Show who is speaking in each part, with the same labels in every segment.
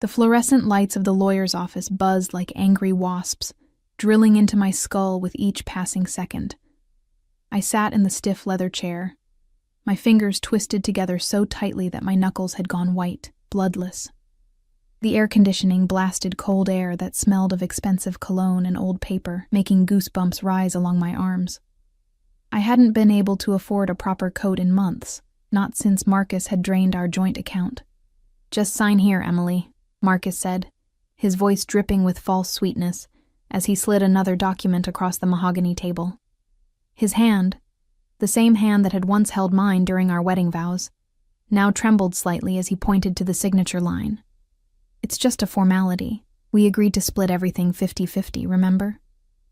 Speaker 1: The fluorescent lights of the lawyer's office buzzed like angry wasps, drilling into my skull with each passing second. I sat in the stiff leather chair, my fingers twisted together so tightly that my knuckles had gone white, bloodless. The air conditioning blasted cold air that smelled of expensive cologne and old paper, making goosebumps rise along my arms. I hadn't been able to afford a proper coat in months, not since Marcus had drained our joint account. "Just sign here, Emily," Marcus said, his voice dripping with false sweetness as he slid another document across the mahogany table. His hand, the same hand that had once held mine during our wedding vows, now trembled slightly as he pointed to the signature line. "It's just a formality. We agreed to split everything 50-50, remember?"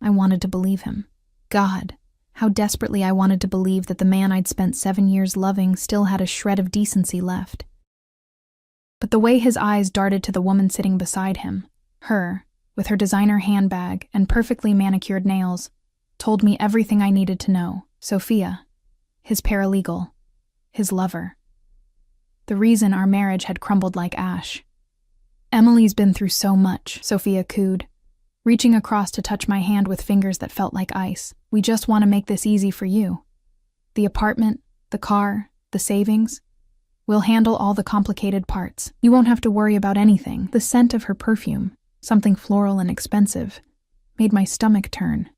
Speaker 1: I wanted to believe him. God, how desperately I wanted to believe that the man I'd spent 7 years loving still had a shred of decency left. But the way his eyes darted to the woman sitting beside him, her, with her designer handbag and perfectly manicured nails, told me everything I needed to know. Sophia, his paralegal, his lover. The reason our marriage had crumbled like ash. "Emily's been through so much," Sophia cooed, reaching across to touch my hand with fingers that felt like ice. "We just want to make this easy for you. The apartment, the car, the savings. We'll handle all the complicated parts. You won't have to worry about anything." The scent of her perfume, something floral and expensive, made my stomach turn.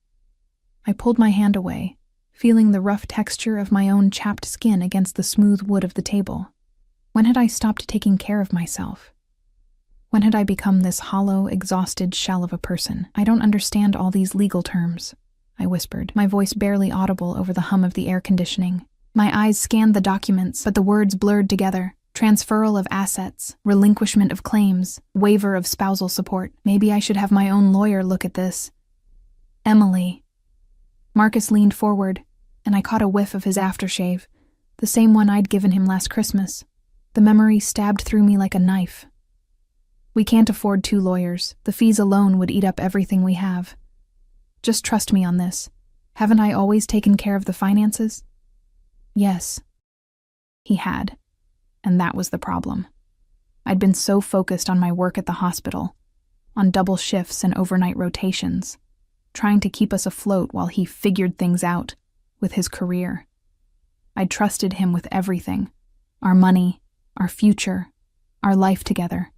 Speaker 1: I pulled my hand away, feeling the rough texture of my own chapped skin against the smooth wood of the table. When had I stopped taking care of myself? When had I become this hollow, exhausted shell of a person? "I don't understand all these legal terms," I whispered, my voice barely audible over the hum of the air conditioning. My eyes scanned the documents, but the words blurred together. Transferal of assets, relinquishment of claims, waiver of spousal support. Maybe I should have my own lawyer look at this. "Emily." Marcus leaned forward, and I caught a whiff of his aftershave, the same one I'd given him last Christmas. The memory stabbed through me like a knife. "We can't afford 2 lawyers. The fees alone would eat up everything we have. Just trust me on this. Haven't I always taken care of the finances?" Yes. He had. And that was the problem. I'd been so focused on my work at the hospital, on double shifts and overnight rotations, trying to keep us afloat while he figured things out with his career. I'd trusted him with everything, our money, our future, our life together.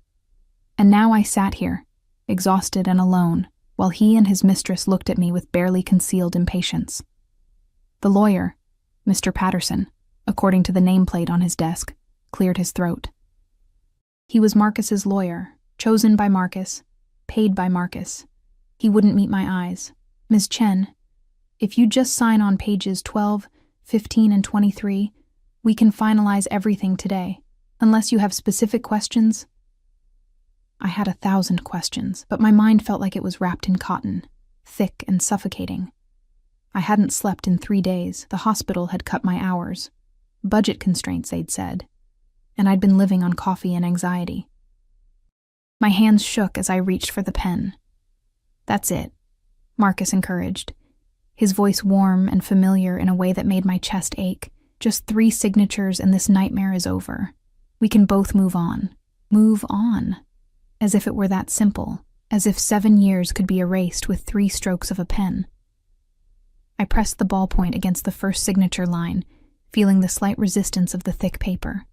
Speaker 1: And now I sat here, exhausted and alone, while he and his mistress looked at me with barely concealed impatience. The lawyer, Mr. Patterson, according to the nameplate on his desk, cleared his throat. He was Marcus's lawyer, chosen by Marcus, paid by Marcus. He wouldn't meet my eyes. "Ms. Chen, if you just sign on pages 12, 15, and 23, we can finalize everything today, unless you have specific questions." I had 1,000 questions, but my mind felt like it was wrapped in cotton, thick and suffocating. I hadn't slept in 3 days. The hospital had cut my hours. Budget constraints, they'd said. And I'd been living on coffee and anxiety. My hands shook as I reached for the pen. "That's it," Marcus encouraged, his voice warm and familiar in a way that made my chest ache. "Just 3 signatures and this nightmare is over. We can both move on." Move on. As if it were that simple, as if 7 years could be erased with 3 strokes of a pen. I pressed the ballpoint against the first signature line, feeling the slight resistance of the thick paper.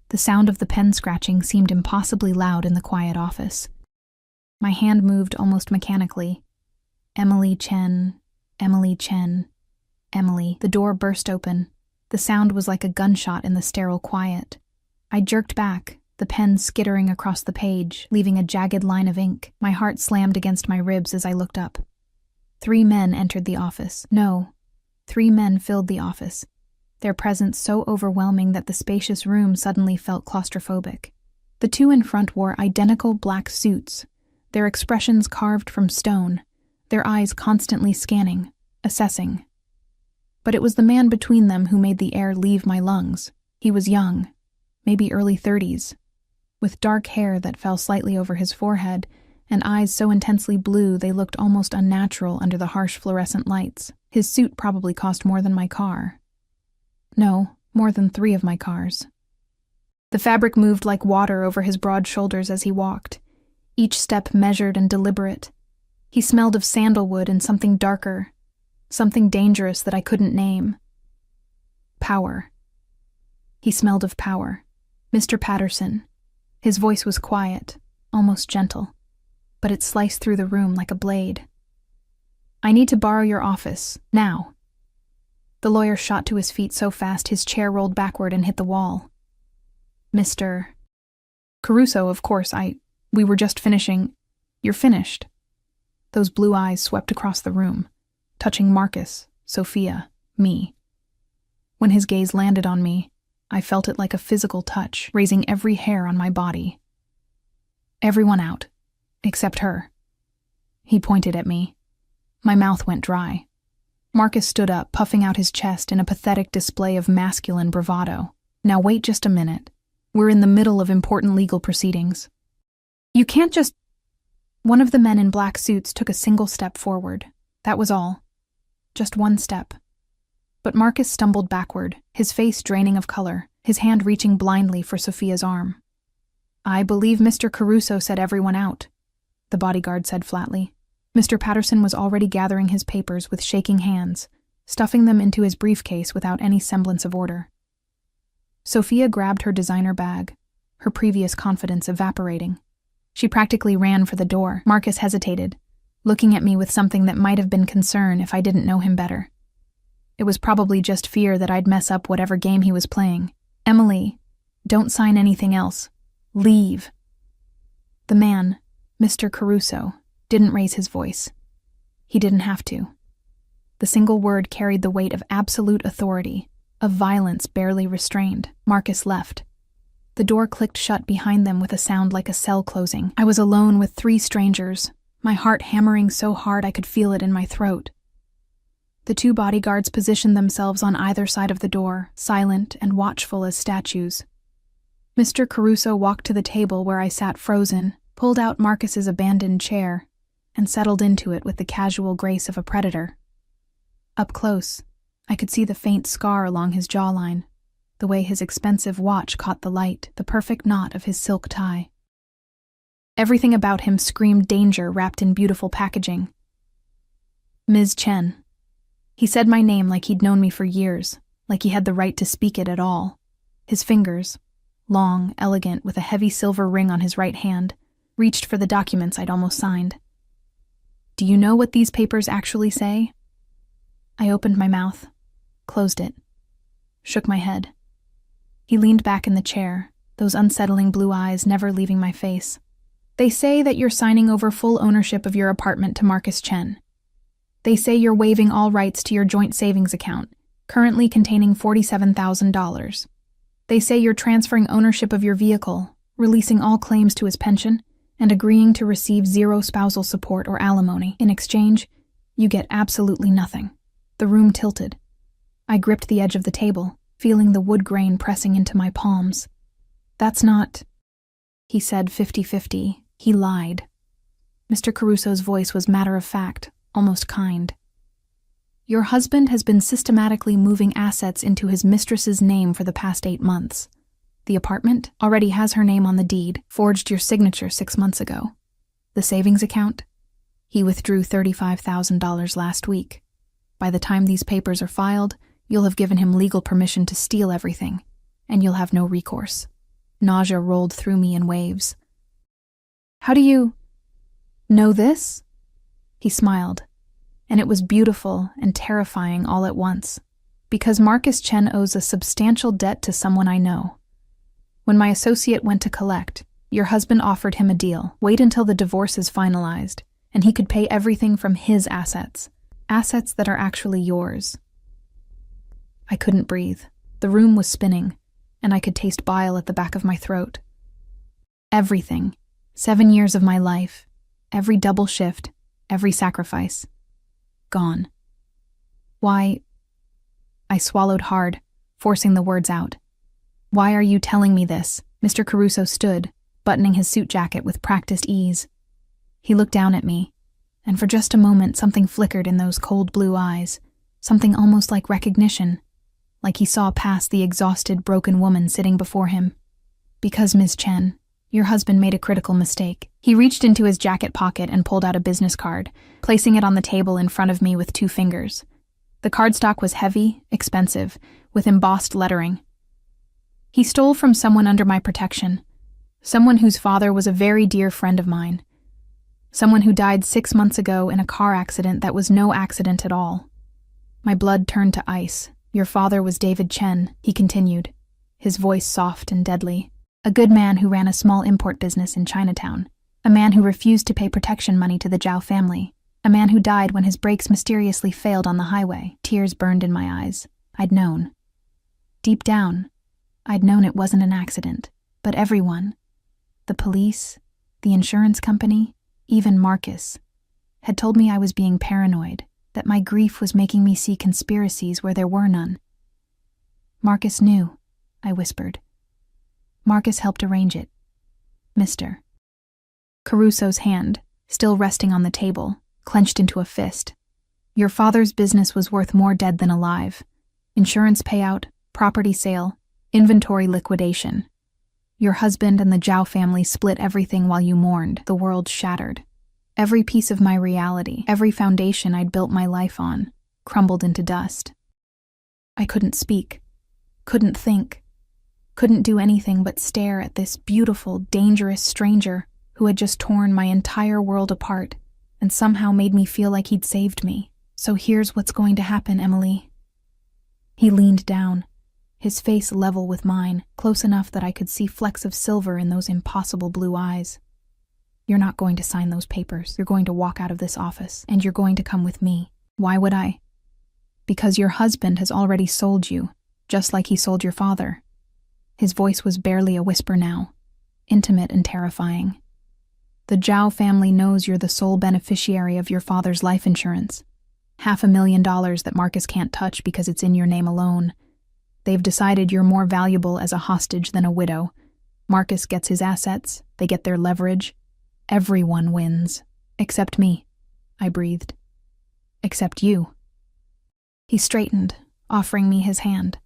Speaker 1: The sound of the pen scratching seemed impossibly loud in the quiet office. My hand moved almost mechanically. "Emily Chen, Emily Chen, Emily." The door burst open. The sound was like a gunshot in the sterile quiet. I jerked back, the pen skittering across the page, leaving a jagged line of ink. My heart slammed against my ribs as I looked up. 3 men entered the office. No, 3 men filled the office, their presence so overwhelming that the spacious room suddenly felt claustrophobic. The 2 in front wore identical black suits, their expressions carved from stone, their eyes constantly scanning, assessing. But it was the man between them who made the air leave my lungs. He was young, maybe early 30s, with dark hair that fell slightly over his forehead and eyes so intensely blue they looked almost unnatural under the harsh fluorescent lights. His suit probably cost more than my car. No, more than 3 of my cars. The fabric moved like water over his broad shoulders as he walked, each step measured and deliberate. He smelled of sandalwood and something darker, something dangerous that I couldn't name. Power. He smelled of power. Mr. Patterson. His voice was quiet, almost gentle, but it sliced through the room like a blade. I need to borrow your office, now. The lawyer shot to his feet so fast his chair rolled backward and hit the wall. Mr. Caruso, of course, we were just finishing. You're finished. Those blue eyes swept across the room, touching Marcus, Sophia, me. When his gaze landed on me, I felt it like a physical touch, raising every hair on my body. Everyone out, except her. He pointed at me. My mouth went dry. Marcus stood up, puffing out his chest in a pathetic display of masculine bravado. Now wait just a minute. We're in the middle of important legal proceedings. You can't just... One of the men in black suits took a single step forward. That was all. Just one step. But Marcus stumbled backward, his face draining of color, his hand reaching blindly for Sophia's arm. I believe Mr. Caruso said everyone out, the bodyguard said flatly. Mr. Patterson was already gathering his papers with shaking hands, stuffing them into his briefcase without any semblance of order. Sophia grabbed her designer bag, her previous confidence evaporating. She practically ran for the door. Marcus hesitated, looking at me with something that might have been concern if I didn't know him better. It was probably just fear that I'd mess up whatever game he was playing. Emily, don't sign anything else. Leave. The man, Mr. Caruso, didn't raise his voice. He didn't have to. The single word carried the weight of absolute authority, of violence barely restrained. Marcus left. The door clicked shut behind them with a sound like a cell closing. I was alone with 3 strangers, my heart hammering so hard I could feel it in my throat. The 2 bodyguards positioned themselves on either side of the door, silent and watchful as statues. Mr. Caruso walked to the table where I sat frozen, pulled out Marcus's abandoned chair, and settled into it with the casual grace of a predator. Up close, I could see the faint scar along his jawline, the way his expensive watch caught the light, the perfect knot of his silk tie. Everything about him screamed danger wrapped in beautiful packaging. Ms. Chen. He said my name like he'd known me for years, like he had the right to speak it at all. His fingers, long, elegant, with a heavy silver ring on his right hand, reached for the documents I'd almost signed. Do you know what these papers actually say? I opened my mouth, closed it, shook my head. He leaned back in the chair, those unsettling blue eyes never leaving my face. They say that you're signing over full ownership of your apartment to Marcus Chen. They say you're waiving all rights to your joint savings account, currently containing $47,000. They say you're transferring ownership of your vehicle, releasing all claims to his pension, and agreeing to receive 0 spousal support or alimony. In exchange, you get absolutely nothing. The room tilted. I gripped the edge of the table, feeling the wood grain pressing into my palms. That's not... He said 50-50. He lied. Mr. Caruso's voice was matter-of-fact, almost kind. Your husband has been systematically moving assets into his mistress's name for the past 8 months. The apartment already has her name on the deed, forged your signature 6 months ago. The savings account? He withdrew $35,000 last week. By the time these papers are filed, you'll have given him legal permission to steal everything, and you'll have no recourse. Nausea rolled through me in waves. How do you know this? He smiled, and it was beautiful and terrifying all at once, because Marcus Chen owes a substantial debt to someone I know. When my associate went to collect, your husband offered him a deal. Wait until the divorce is finalized, and he could pay everything from his assets that are actually yours. I couldn't breathe. The room was spinning, and I could taste bile at the back of my throat. Everything. 7 years of my life. Every double shift. Every sacrifice. Gone. Why? I swallowed hard, forcing the words out. Why are you telling me this? Mr. Caruso stood, buttoning his suit jacket with practiced ease. He looked down at me, and for just a moment something flickered in those cold blue eyes, something almost like recognition, like he saw past the exhausted, broken woman sitting before him. Because, Ms. Chen, your husband made a critical mistake. He reached into his jacket pocket and pulled out a business card, placing it on the table in front of me with 2 fingers. The cardstock was heavy, expensive, with embossed lettering. He stole from someone under my protection, someone whose father was a very dear friend of mine, someone who died 6 months ago in a car accident that was no accident at all. My blood turned to ice. Your father was David Chen, he continued, his voice soft and deadly. A good man who ran a small import business in Chinatown. A man who refused to pay protection money to the Zhao family. A man who died when his brakes mysteriously failed on the highway. Tears burned in my eyes. I'd known. Deep down, I'd known it wasn't an accident. But everyone, the police, the insurance company, even Marcus, had told me I was being paranoid, that my grief was making me see conspiracies where there were none. Marcus knew, I whispered. Marcus helped arrange it. Mr. Caruso's hand, still resting on the table, clenched into a fist. Your father's business was worth more dead than alive. Insurance payout, property sale, inventory liquidation. Your husband and the Zhao family split everything while you mourned. The world shattered. Every piece of my reality, every foundation I'd built my life on, crumbled into dust. I couldn't speak, couldn't think, couldn't do anything but stare at this beautiful, dangerous stranger who had just torn my entire world apart and somehow made me feel like he'd saved me. So here's what's going to happen, Emily. He leaned down, his face level with mine, close enough that I could see flecks of silver in those impossible blue eyes. You're not going to sign those papers. You're going to walk out of this office, and you're going to come with me. Why would I? Because your husband has already sold you, just like he sold your father. His voice was barely a whisper now, intimate and terrifying. The Zhao family knows you're the sole beneficiary of your father's life insurance. $500,000 that Marcus can't touch because it's in your name alone. They've decided you're more valuable as a hostage than a widow. Marcus gets his assets, they get their leverage. Everyone wins. Except me, I breathed. Except you. He straightened, offering me his hand.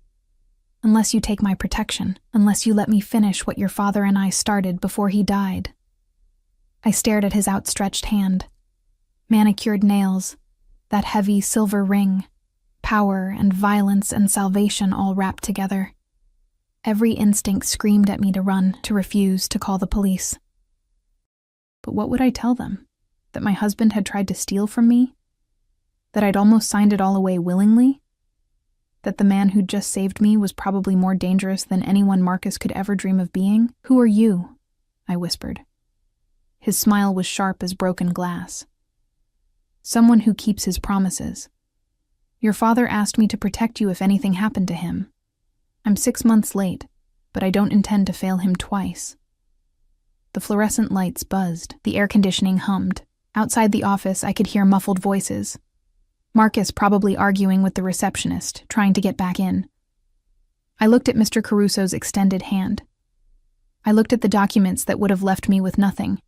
Speaker 1: Unless you take my protection, unless you let me finish what your father and I started before he died. I stared at his outstretched hand. Manicured nails, that heavy silver ring, power and violence and salvation all wrapped together. Every instinct screamed at me to run, to refuse, to call the police. But what would I tell them? That my husband had tried to steal from me? That I'd almost signed it all away willingly? That the man who'd just saved me was probably more dangerous than anyone Marcus could ever dream of being? Who are you? I whispered. His smile was sharp as broken glass. Someone who keeps his promises. Your father asked me to protect you if anything happened to him. I'm 6 months late, but I don't intend to fail him twice. The fluorescent lights buzzed, the air conditioning hummed. Outside the office, I could hear muffled voices. Marcus probably arguing with the receptionist, trying to get back in. I looked at Mr. Caruso's extended hand. I looked at the documents that would have left me with nothing.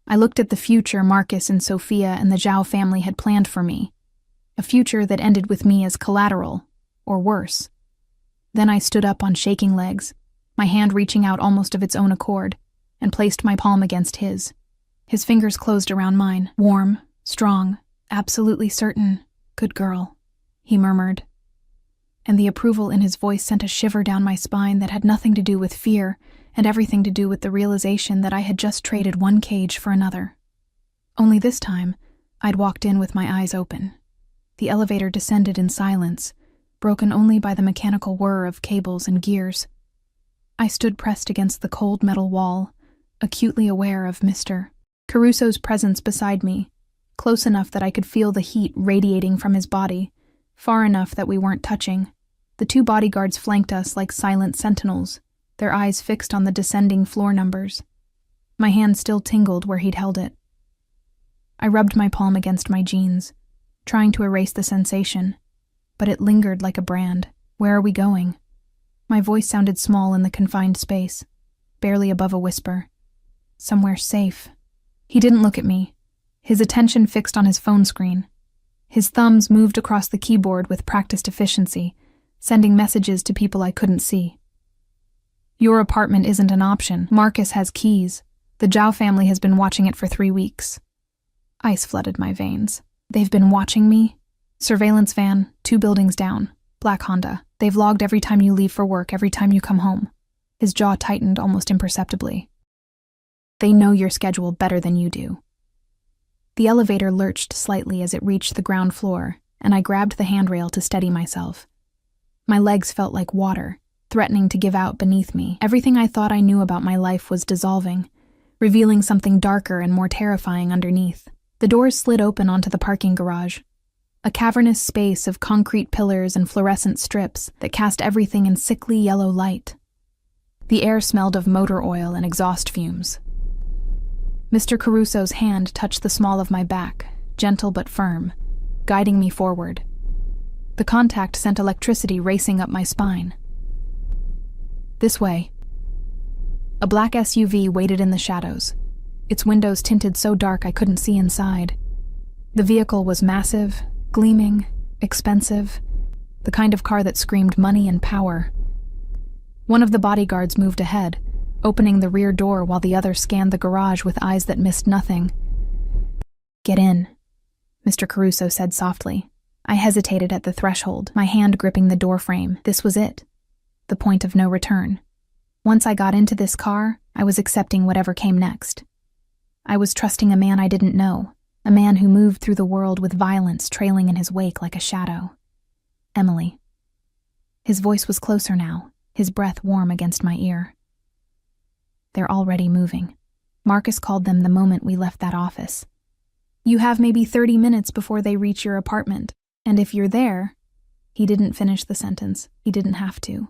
Speaker 1: I looked at the future Marcus and Sophia and the Zhao family had planned for me. A future that ended with me as collateral, or worse. Then I stood up on shaking legs, my hand reaching out almost of its own accord, and placed my palm against his. His fingers closed around mine, warm, strong, absolutely certain. Good girl, he murmured. And the approval in his voice sent a shiver down my spine that had nothing to do with fear and everything to do with the realization that I had just traded one cage for another. Only this time, I'd walked in with my eyes open. The elevator descended in silence, broken only by the mechanical whir of cables and gears. I stood pressed against the cold metal wall, acutely aware of Mr. Caruso's presence beside me, close enough that I could feel the heat radiating from his body, far enough that we weren't touching. The 2 bodyguards flanked us like silent sentinels, their eyes fixed on the descending floor numbers. My hand still tingled where he'd held it. I rubbed my palm against my jeans, trying to erase the sensation, but it lingered like a brand. Where are we going? My voice sounded small in the confined space, barely above a whisper. Somewhere safe. He didn't look at me, his attention fixed on his phone screen. His thumbs moved across the keyboard with practiced efficiency, sending messages to people I couldn't see. Your apartment isn't an option. Marcus has keys. The Zhao family has been watching it for 3 weeks. Ice flooded my veins. They've been watching me? Surveillance van, 2 buildings down. Black Honda. They've logged every time you leave for work, every time you come home. His jaw tightened almost imperceptibly. They know your schedule better than you do. The elevator lurched slightly as it reached the ground floor, and I grabbed the handrail to steady myself. My legs felt like water, threatening to give out beneath me. Everything I thought I knew about my life was dissolving, revealing something darker and more terrifying underneath. The doors slid open onto the parking garage, a cavernous space of concrete pillars and fluorescent strips that cast everything in sickly yellow light. The air smelled of motor oil and exhaust fumes. Mr. Caruso's hand touched the small of my back, gentle but firm, guiding me forward. The contact sent electricity racing up my spine. This way. A black SUV waited in the shadows, its windows tinted so dark I couldn't see inside. The vehicle was massive, gleaming, expensive, the kind of car that screamed money and power. One of the bodyguards moved ahead, opening the rear door while the other scanned the garage with eyes that missed nothing. "Get in," Mr. Caruso said softly. I hesitated at the threshold, my hand gripping the door frame. This was it, the point of no return. Once I got into this car, I was accepting whatever came next. I was trusting a man I didn't know, a man who moved through the world with violence trailing in his wake like a shadow. Emily. His voice was closer now, his breath warm against my ear. They're already moving. Marcus called them the moment we left that office. You have maybe 30 minutes before they reach your apartment, and if you're there... He didn't finish the sentence. He didn't have to.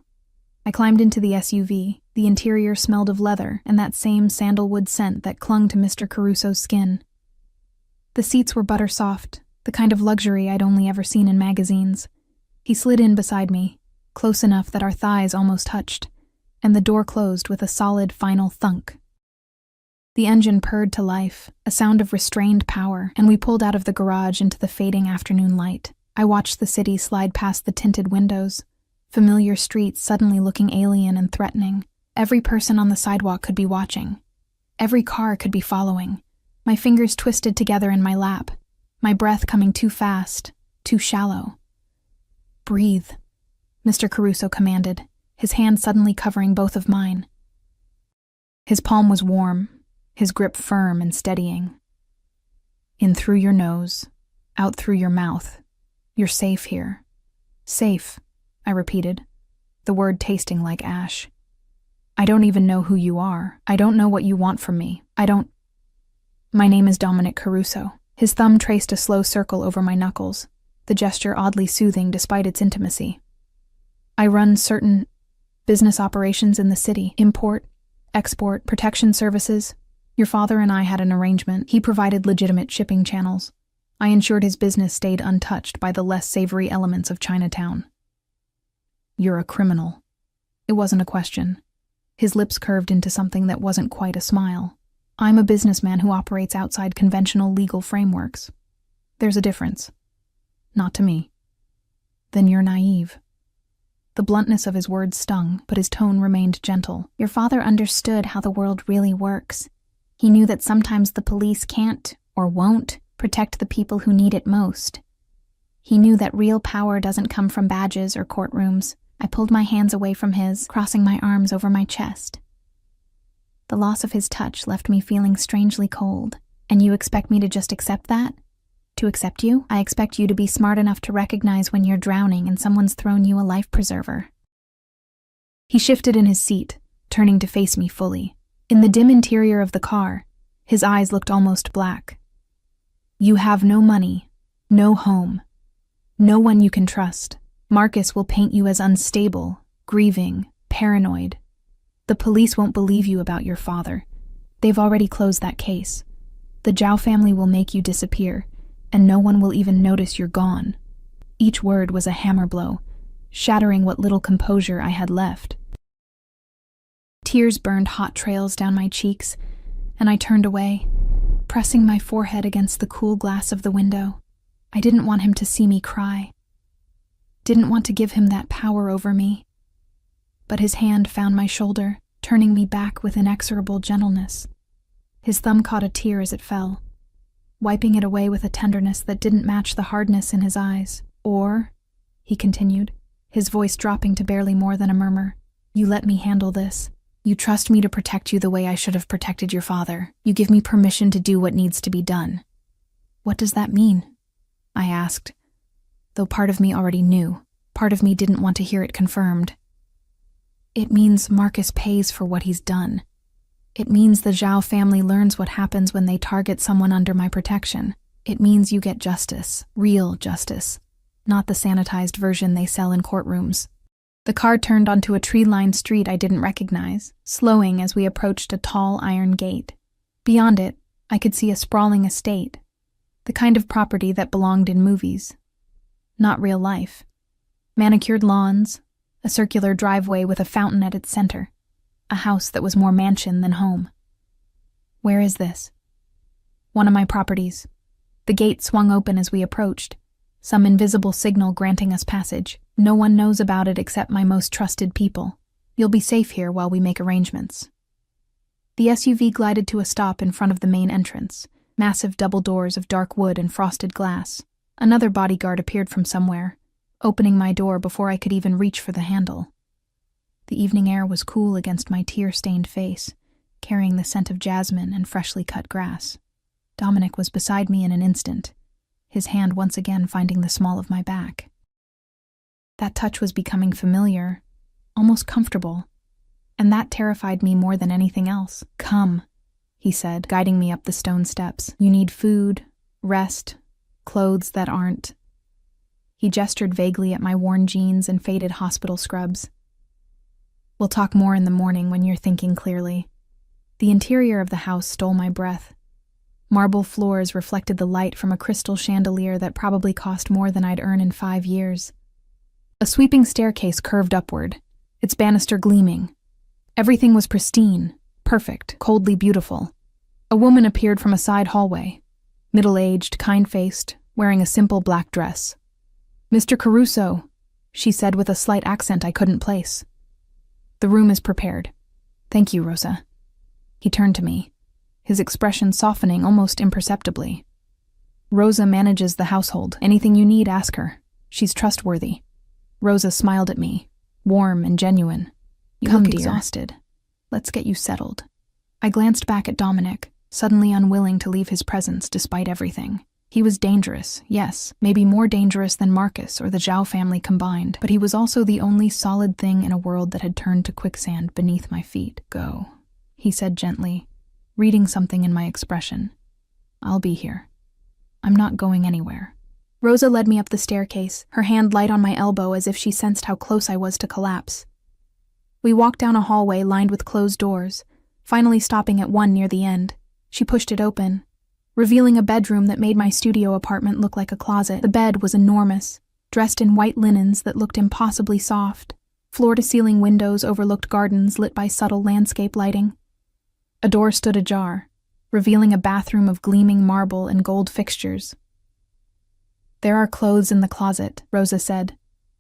Speaker 1: I climbed into the SUV. The interior smelled of leather and that same sandalwood scent that clung to Mr. Caruso's skin. The seats were butter soft, the kind of luxury I'd only ever seen in magazines. He slid in beside me, close enough that our thighs almost touched, and the door closed with a solid final thunk. The engine purred to life, a sound of restrained power, and we pulled out of the garage into the fading afternoon light. I watched the city slide past the tinted windows, familiar streets suddenly looking alien and threatening. Every person on the sidewalk could be watching. Every car could be following. My fingers twisted together in my lap, my breath coming too fast, too shallow. "Breathe," Mr. Caruso commanded, his hand suddenly covering both of mine. His palm was warm, his grip firm and steadying. "In through your nose, out through your mouth. You're safe here." "Safe," I repeated, the word tasting like ash. "I don't even know who you are. I don't know what you want from me. My name is Dominic Caruso." His thumb traced a slow circle over my knuckles, the gesture oddly soothing despite its intimacy. "I run certain business operations in the city. Import, export, protection services. Your father and I had an arrangement. He provided legitimate shipping channels. I ensured his business stayed untouched by the less savory elements of Chinatown." "You're a criminal." It wasn't a question. His lips curved into something that wasn't quite a smile. "I'm a businessman who operates outside conventional legal frameworks. There's a difference." "Not to me." "Then you're naive." The bluntness of his words stung, but his tone remained gentle.
Speaker 2: "Your father understood how the world really works. He knew that sometimes the police can't, or won't, protect the people who need it most. He knew that real power doesn't come from badges or courtrooms." I pulled my hands away from his, crossing my arms over my chest. The loss of his touch left me feeling strangely cold. "And you expect me to just accept that? To accept you? I expect you to be smart enough to recognize when you're drowning and someone's thrown you a life preserver."
Speaker 1: He shifted in his seat, turning to face me fully. In the dim interior of the car, his eyes looked almost black. "You have no money, no home, no one you can trust. Marcus will paint you as unstable, grieving, paranoid. The police won't believe you about your father. They've already closed that case. The Zhao family will make you disappear, and no one will even notice you're gone." Each word was a hammer blow, shattering what little composure I had left. Tears burned hot trails down my cheeks, and I turned away, pressing my forehead against the cool glass of the window. I didn't want him to see me cry. Didn't want to give him that power over me. But his hand found my shoulder, turning me back with inexorable gentleness. His thumb caught a tear as it fell, wiping it away with a tenderness that didn't match the hardness in his eyes. "Or," he continued, his voice dropping to barely more than a murmur, "you let me handle this. You trust me to protect you the way I should have protected your father. You give me permission to do what needs to be done." "What does that mean?" I asked, though part of me already knew. Part of me didn't want to hear it confirmed. "It means Marcus pays for what he's done. It means the Zhao family learns what happens when they target someone under my protection. It means you get justice, real justice, not the sanitized version they sell in courtrooms." The car turned onto a tree-lined street I didn't recognize, slowing as we approached a tall iron gate. Beyond it, I could see a sprawling estate, the kind of property that belonged in movies. Not real life. Manicured lawns, a circular driveway with a fountain at its center, a house that was more mansion than home. "Where is this?" "One of my properties." The gate swung open as we approached, some invisible signal granting us passage. "No one knows about it except my most trusted people. You'll be safe here while we make arrangements." The SUV glided to a stop in front of the main entrance, massive double doors of dark wood and frosted glass. Another bodyguard appeared from somewhere, opening my door before I could even reach for the handle. The evening air was cool against my tear-stained face, carrying the scent of jasmine and freshly cut grass. Dominic was beside me in an instant, his hand once again finding the small of my back. That touch was becoming familiar, almost comfortable, and that terrified me more than anything else. "Come," he said, guiding me up the stone steps. "You need food, rest, clothes that aren't..." He gestured vaguely at my worn jeans and faded hospital scrubs. "We'll talk more in the morning when you're thinking clearly." The interior of the house stole my breath. Marble floors reflected the light from a crystal chandelier that probably cost more than I'd earn in 5 years. A sweeping staircase curved upward, its banister gleaming. Everything was pristine, perfect, coldly beautiful. A woman appeared from a side hallway, middle-aged, kind-faced, wearing a simple black dress. "Mr. Caruso," she said with a slight accent I couldn't place. "The room is prepared." "Thank you, Rosa." He turned to me, his expression softening almost imperceptibly. "Rosa manages the household. Anything you need, ask her. She's trustworthy." Rosa smiled at me, warm and genuine. "You look exhausted. Let's get you settled." I glanced back at Dominic, suddenly unwilling to leave his presence despite everything. He was dangerous, yes, maybe more dangerous than Marcus or the Zhao family combined, but he was also the only solid thing in a world that had turned to quicksand beneath my feet. "Go," he said gently, reading something in my expression. "I'll be here. I'm not going anywhere." Rosa led me up the staircase, her hand light on my elbow as if she sensed how close I was to collapse. We walked down a hallway lined with closed doors, finally stopping at one near the end. She pushed it open, revealing a bedroom that made my studio apartment look like a closet. The bed was enormous, dressed in white linens that looked impossibly soft. Floor-to-ceiling windows overlooked gardens lit by subtle landscape lighting. A door stood ajar, revealing a bathroom of gleaming marble and gold fixtures. "There are clothes in the closet," Rosa said,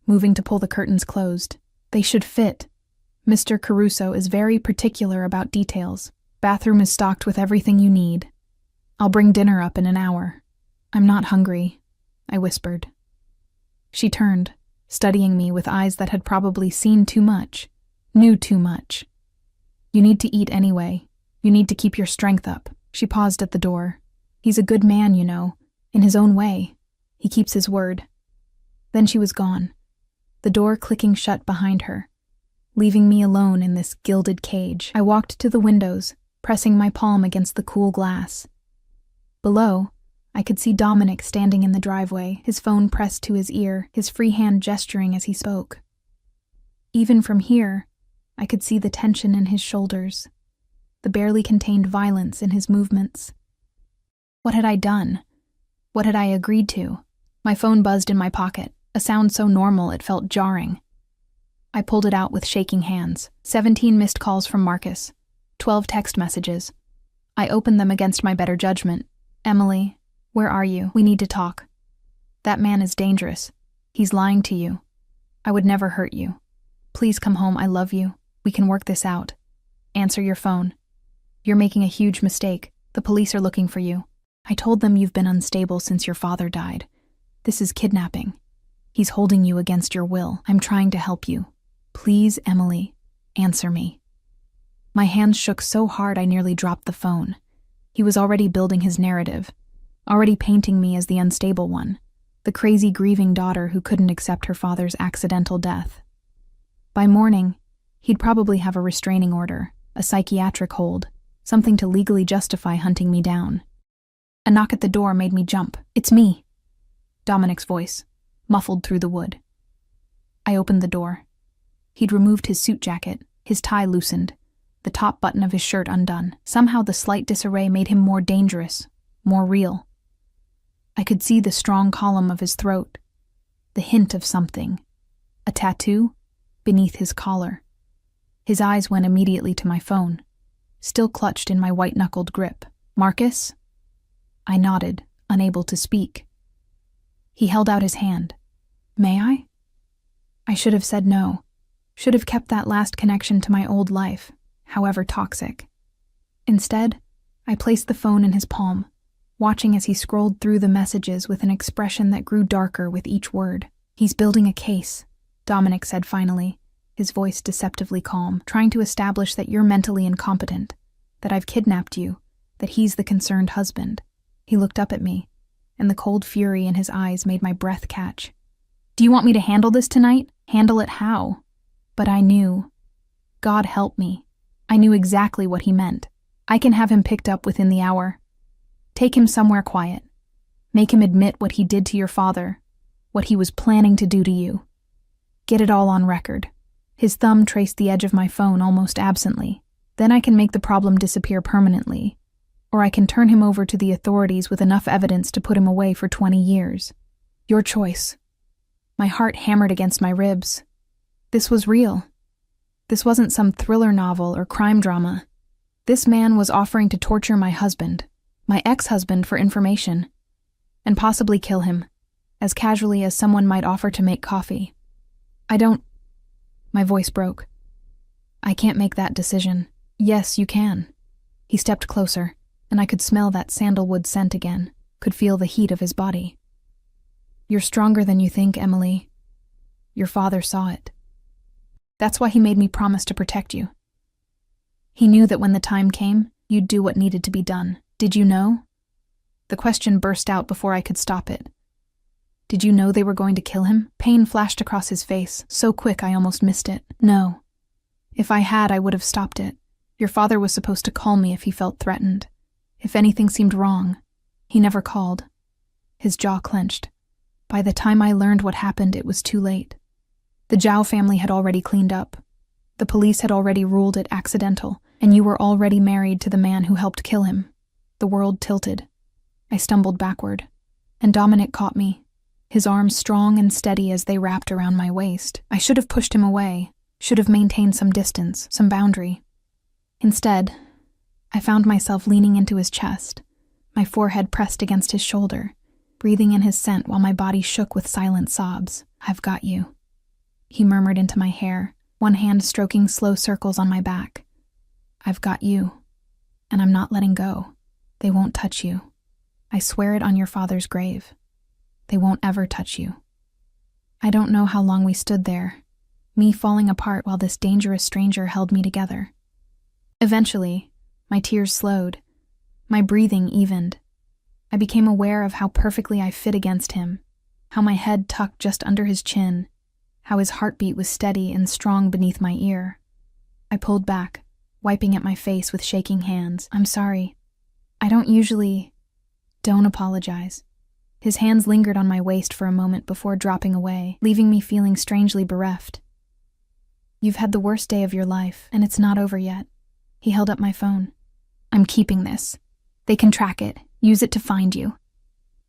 Speaker 1: moving to pull the curtains closed. "They should fit. Mr. Caruso is very particular about details. Bathroom is stocked with everything you need. I'll bring dinner up in an hour." "I'm not hungry," I whispered. She turned, studying me with eyes that had probably seen too much, knew too much. "You need to eat anyway. You need to keep your strength up." She paused at the door. "He's a good man, you know, in his own way. He keeps his word." Then she was gone, the door clicking shut behind her, leaving me alone in this gilded cage. I walked to the windows, pressing my palm against the cool glass. Below, I could see Dominic standing in the driveway, his phone pressed to his ear, his free hand gesturing as he spoke. Even from here, I could see the tension in his shoulders, the barely contained violence in his movements. What had I done? What had I agreed to? My phone buzzed in my pocket, a sound so normal it felt jarring. I pulled it out with shaking hands. 17 missed calls from Marcus, 12 text messages. I opened them against my better judgment. "Emily, where are you? We need to talk. That man is dangerous. He's lying to you. I would never hurt you. Please come home, I love you. We can work this out. Answer your phone. You're making a huge mistake. The police are looking for you. I told them you've been unstable since your father died. This is kidnapping. He's holding you against your will. I'm trying to help you. Please, Emily, answer me. My hands shook so hard I nearly dropped the phone. He was already building his narrative, already painting me as the unstable one, the crazy grieving daughter who couldn't accept her father's accidental death. By morning, he'd probably have a restraining order, a psychiatric hold, something to legally justify hunting me down. A knock at the door made me jump. It's me. Dominic's voice, muffled through the wood. I opened the door. He'd removed his suit jacket, his tie loosened, the top button of his shirt undone. Somehow the slight disarray made him more dangerous, more real. I could see the strong column of his throat, the hint of something, a tattoo beneath his collar. His eyes went immediately to my phone, still clutched in my white-knuckled grip. Marcus? I nodded, unable to speak. He held out his hand. May I? I should have said no. Should have kept that last connection to my old life, however toxic. Instead, I placed the phone in his palm, watching as he scrolled through the messages with an expression that grew darker with each word. He's building a case, Dominic said finally, his voice deceptively calm, trying to establish that you're mentally incompetent, that I've kidnapped you, that he's the concerned husband. He looked up at me, and the cold fury in his eyes made my breath catch. Do you want me to handle this tonight? Handle it how? But I knew. God help me. I knew exactly what he meant. I can have him picked up within the hour. Take him somewhere quiet. Make him admit what he did to your father, what he was planning to do to you. Get it all on record. His thumb traced the edge of my phone almost absently. Then I can make the problem disappear permanently, or I can turn him over to the authorities with enough evidence to put him away for 20 years. Your choice. My heart hammered against my ribs. This was real. This wasn't some thriller novel or crime drama. This man was offering to torture my husband, my ex-husband, for information, and possibly kill him, as casually as someone might offer to make coffee. My voice broke. I can't make that decision. Yes, you can. He stepped closer, and I could smell that sandalwood scent again, could feel the heat of his body. You're stronger than you think, Emily. Your father saw it. That's why he made me promise to protect you. He knew that when the time came, you'd do what needed to be done. Did you know? The question burst out before I could stop it. Did you know they were going to kill him? Pain flashed across his face, so quick I almost missed it. No. If I had, I would have stopped it. Your father was supposed to call me if he felt threatened. If anything seemed wrong. He never called. His jaw clenched. By the time I learned what happened, it was too late. The Zhao family had already cleaned up. The police had already ruled it accidental, and you were already married to the man who helped kill him. The world tilted. I stumbled backward, and Dominic caught me, his arms strong and steady as they wrapped around my waist. I should have pushed him away, should have maintained some distance, some boundary. Instead, I found myself leaning into his chest, my forehead pressed against his shoulder, breathing in his scent while my body shook with silent sobs. I've got you. He murmured into my hair, one hand stroking slow circles on my back. I've got you, and I'm not letting go. They won't touch you. I swear it on your father's grave. They won't ever touch you. I don't know how long we stood there, me falling apart while this dangerous stranger held me together. Eventually, my tears slowed. My breathing evened. I became aware of how perfectly I fit against him, how my head tucked just under his chin, how his heartbeat was steady and strong beneath my ear. I pulled back, wiping at my face with shaking hands. I'm sorry. I don't usually... Don't apologize. His hands lingered on my waist for a moment before dropping away, leaving me feeling strangely bereft. You've had the worst day of your life, and it's not over yet. He held up my phone. I'm keeping this. They can track it, use it to find you.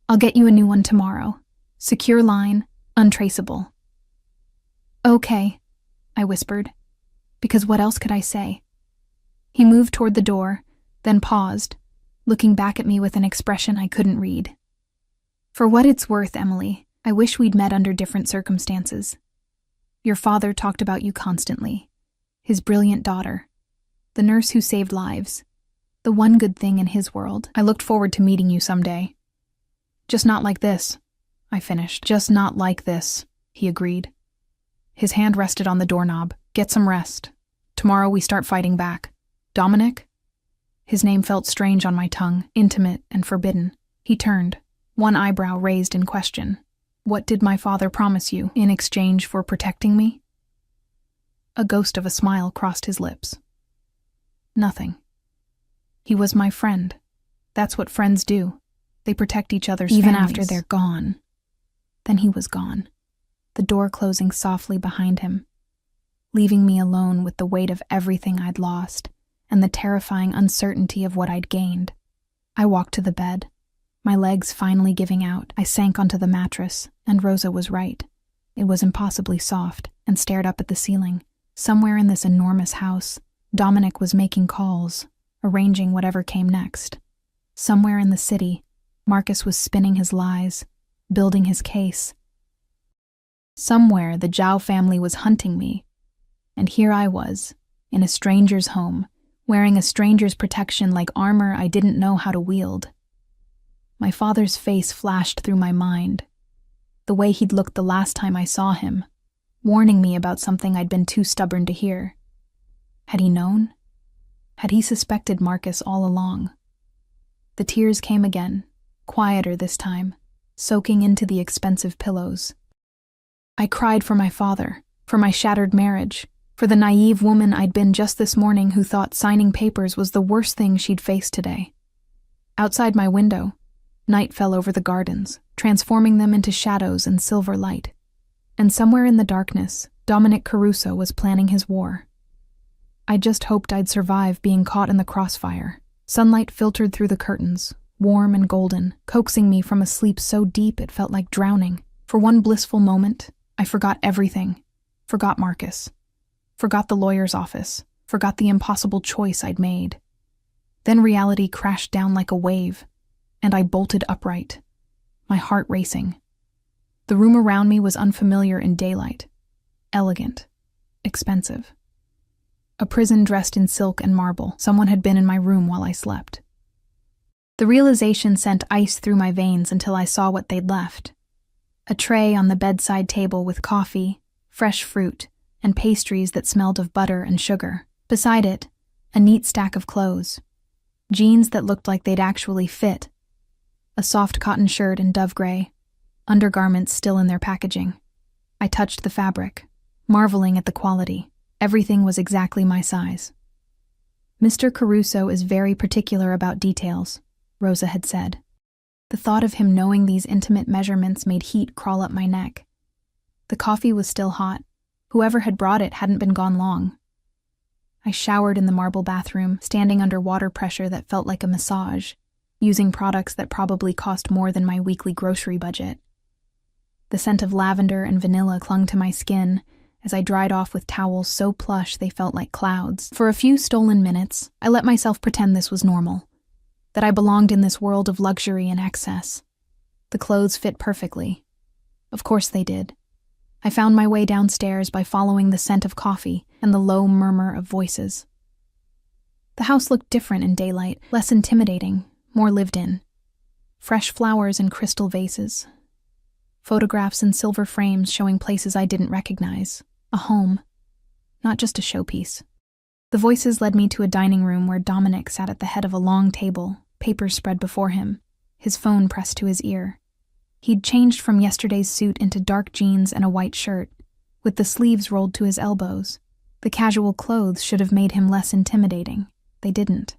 Speaker 1: I'll get you a new one tomorrow. Secure line, untraceable. Okay, I whispered, because what else could I say? He moved toward the door, then paused, looking back at me with an expression I couldn't read. For what it's worth, Emily, I wish we'd met under different circumstances. Your father talked about you constantly. His brilliant daughter. The nurse who saved lives. The one good thing in his world. I looked forward to meeting you someday. Just not like this, I finished. Just not like this, he agreed. His hand rested on the doorknob. Get some rest. Tomorrow we start fighting back. Dominic? His name felt strange on my tongue, intimate and forbidden. He turned, one eyebrow raised in question. What did my father promise you in exchange for protecting me? A ghost of a smile crossed his lips. Nothing. He was my friend. That's what friends do. They protect each other's families. Even after they're gone. Then he was gone, the door closing softly behind him, leaving me alone with the weight of everything I'd lost and the terrifying uncertainty of what I'd gained. I walked to the bed, my legs finally giving out. I sank onto the mattress, and Rosa was right. It was impossibly soft, and stared up at the ceiling. Somewhere in this enormous house, Dominic was making calls, arranging whatever came next. Somewhere in the city, Marcus was spinning his lies, building his case. Somewhere the Zhao family was hunting me, and here I was, in a stranger's home, wearing a stranger's protection like armor I didn't know how to wield. My father's face flashed through my mind, the way he'd looked the last time I saw him, warning me about something I'd been too stubborn to hear. Had he known? Had he suspected Marcus all along? The tears came again, quieter this time, soaking into the expensive pillows. I cried for my father, for my shattered marriage, for the naive woman I'd been just this morning who thought signing papers was the worst thing she'd face today. Outside my window, night fell over the gardens, transforming them into shadows and silver light. And somewhere in the darkness, Dominic Caruso was planning his war. I just hoped I'd survive being caught in the crossfire. Sunlight filtered through the curtains, warm and golden, coaxing me from a sleep so deep it felt like drowning. For one blissful moment, I forgot everything. Forgot Marcus. Forgot the lawyer's office. Forgot the impossible choice I'd made. Then reality crashed down like a wave, and I bolted upright, my heart racing. The room around me was unfamiliar in daylight, elegant, expensive. A prison dressed in silk and marble. Someone had been in my room while I slept. The realization sent ice through my veins until I saw what they'd left. A tray on the bedside table with coffee, fresh fruit, and pastries that smelled of butter and sugar. Beside it, a neat stack of clothes. Jeans that looked like they'd actually fit. A soft cotton shirt in dove gray, undergarments still in their packaging. I touched the fabric, marveling at the quality. Everything was exactly my size. Mr. Caruso is very particular about details, Rosa had said. The thought of him knowing these intimate measurements made heat crawl up my neck. The coffee was still hot. Whoever had brought it hadn't been gone long. I showered in the marble bathroom, standing under water pressure that felt like a massage, using products that probably cost more than my weekly grocery budget. The scent of lavender and vanilla clung to my skin as I dried off with towels so plush they felt like clouds. For a few stolen minutes, I let myself pretend this was normal, that I belonged in this world of luxury and excess. The clothes fit perfectly. Of course they did. I found my way downstairs by following the scent of coffee and the low murmur of voices. The house looked different in daylight, less intimidating, more lived in. Fresh flowers in crystal vases. Photographs in silver frames showing places I didn't recognize. A home, not just a showpiece. The voices led me to a dining room where Dominic sat at the head of a long table, papers spread before him, his phone pressed to his ear. He'd changed from yesterday's suit into dark jeans and a white shirt, with the sleeves rolled to his elbows. The casual clothes should have made him less intimidating. They didn't.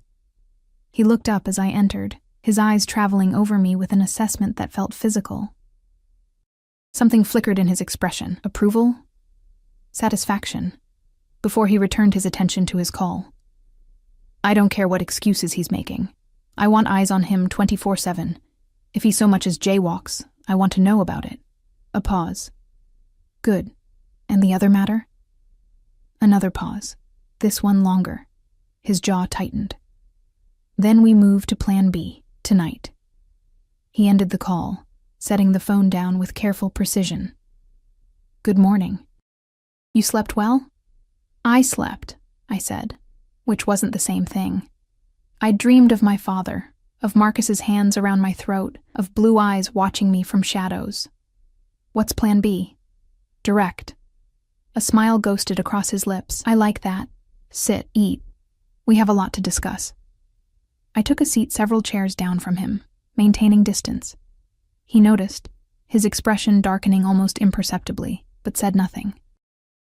Speaker 1: He looked up as I entered, his eyes traveling over me with an assessment that felt physical. Something flickered in his expression. Approval? Satisfaction. Before he returned his attention to his call. I don't care what excuses he's making. I want eyes on him 24/7. If he so much as jaywalks, I want to know about it. A pause. Good. And the other matter? Another pause. This one longer. His jaw tightened. Then we moved to Plan B, tonight. He ended the call, setting the phone down with careful precision. Good morning. You slept well? I slept, I said, which wasn't the same thing. I dreamed of my father, of Marcus's hands around my throat, of blue eyes watching me from shadows. What's plan B? Direct. A smile ghosted across his lips. I like that. Sit, eat. We have a lot to discuss. I took a seat several chairs down from him, maintaining distance. He noticed, his expression darkening almost imperceptibly, but said nothing.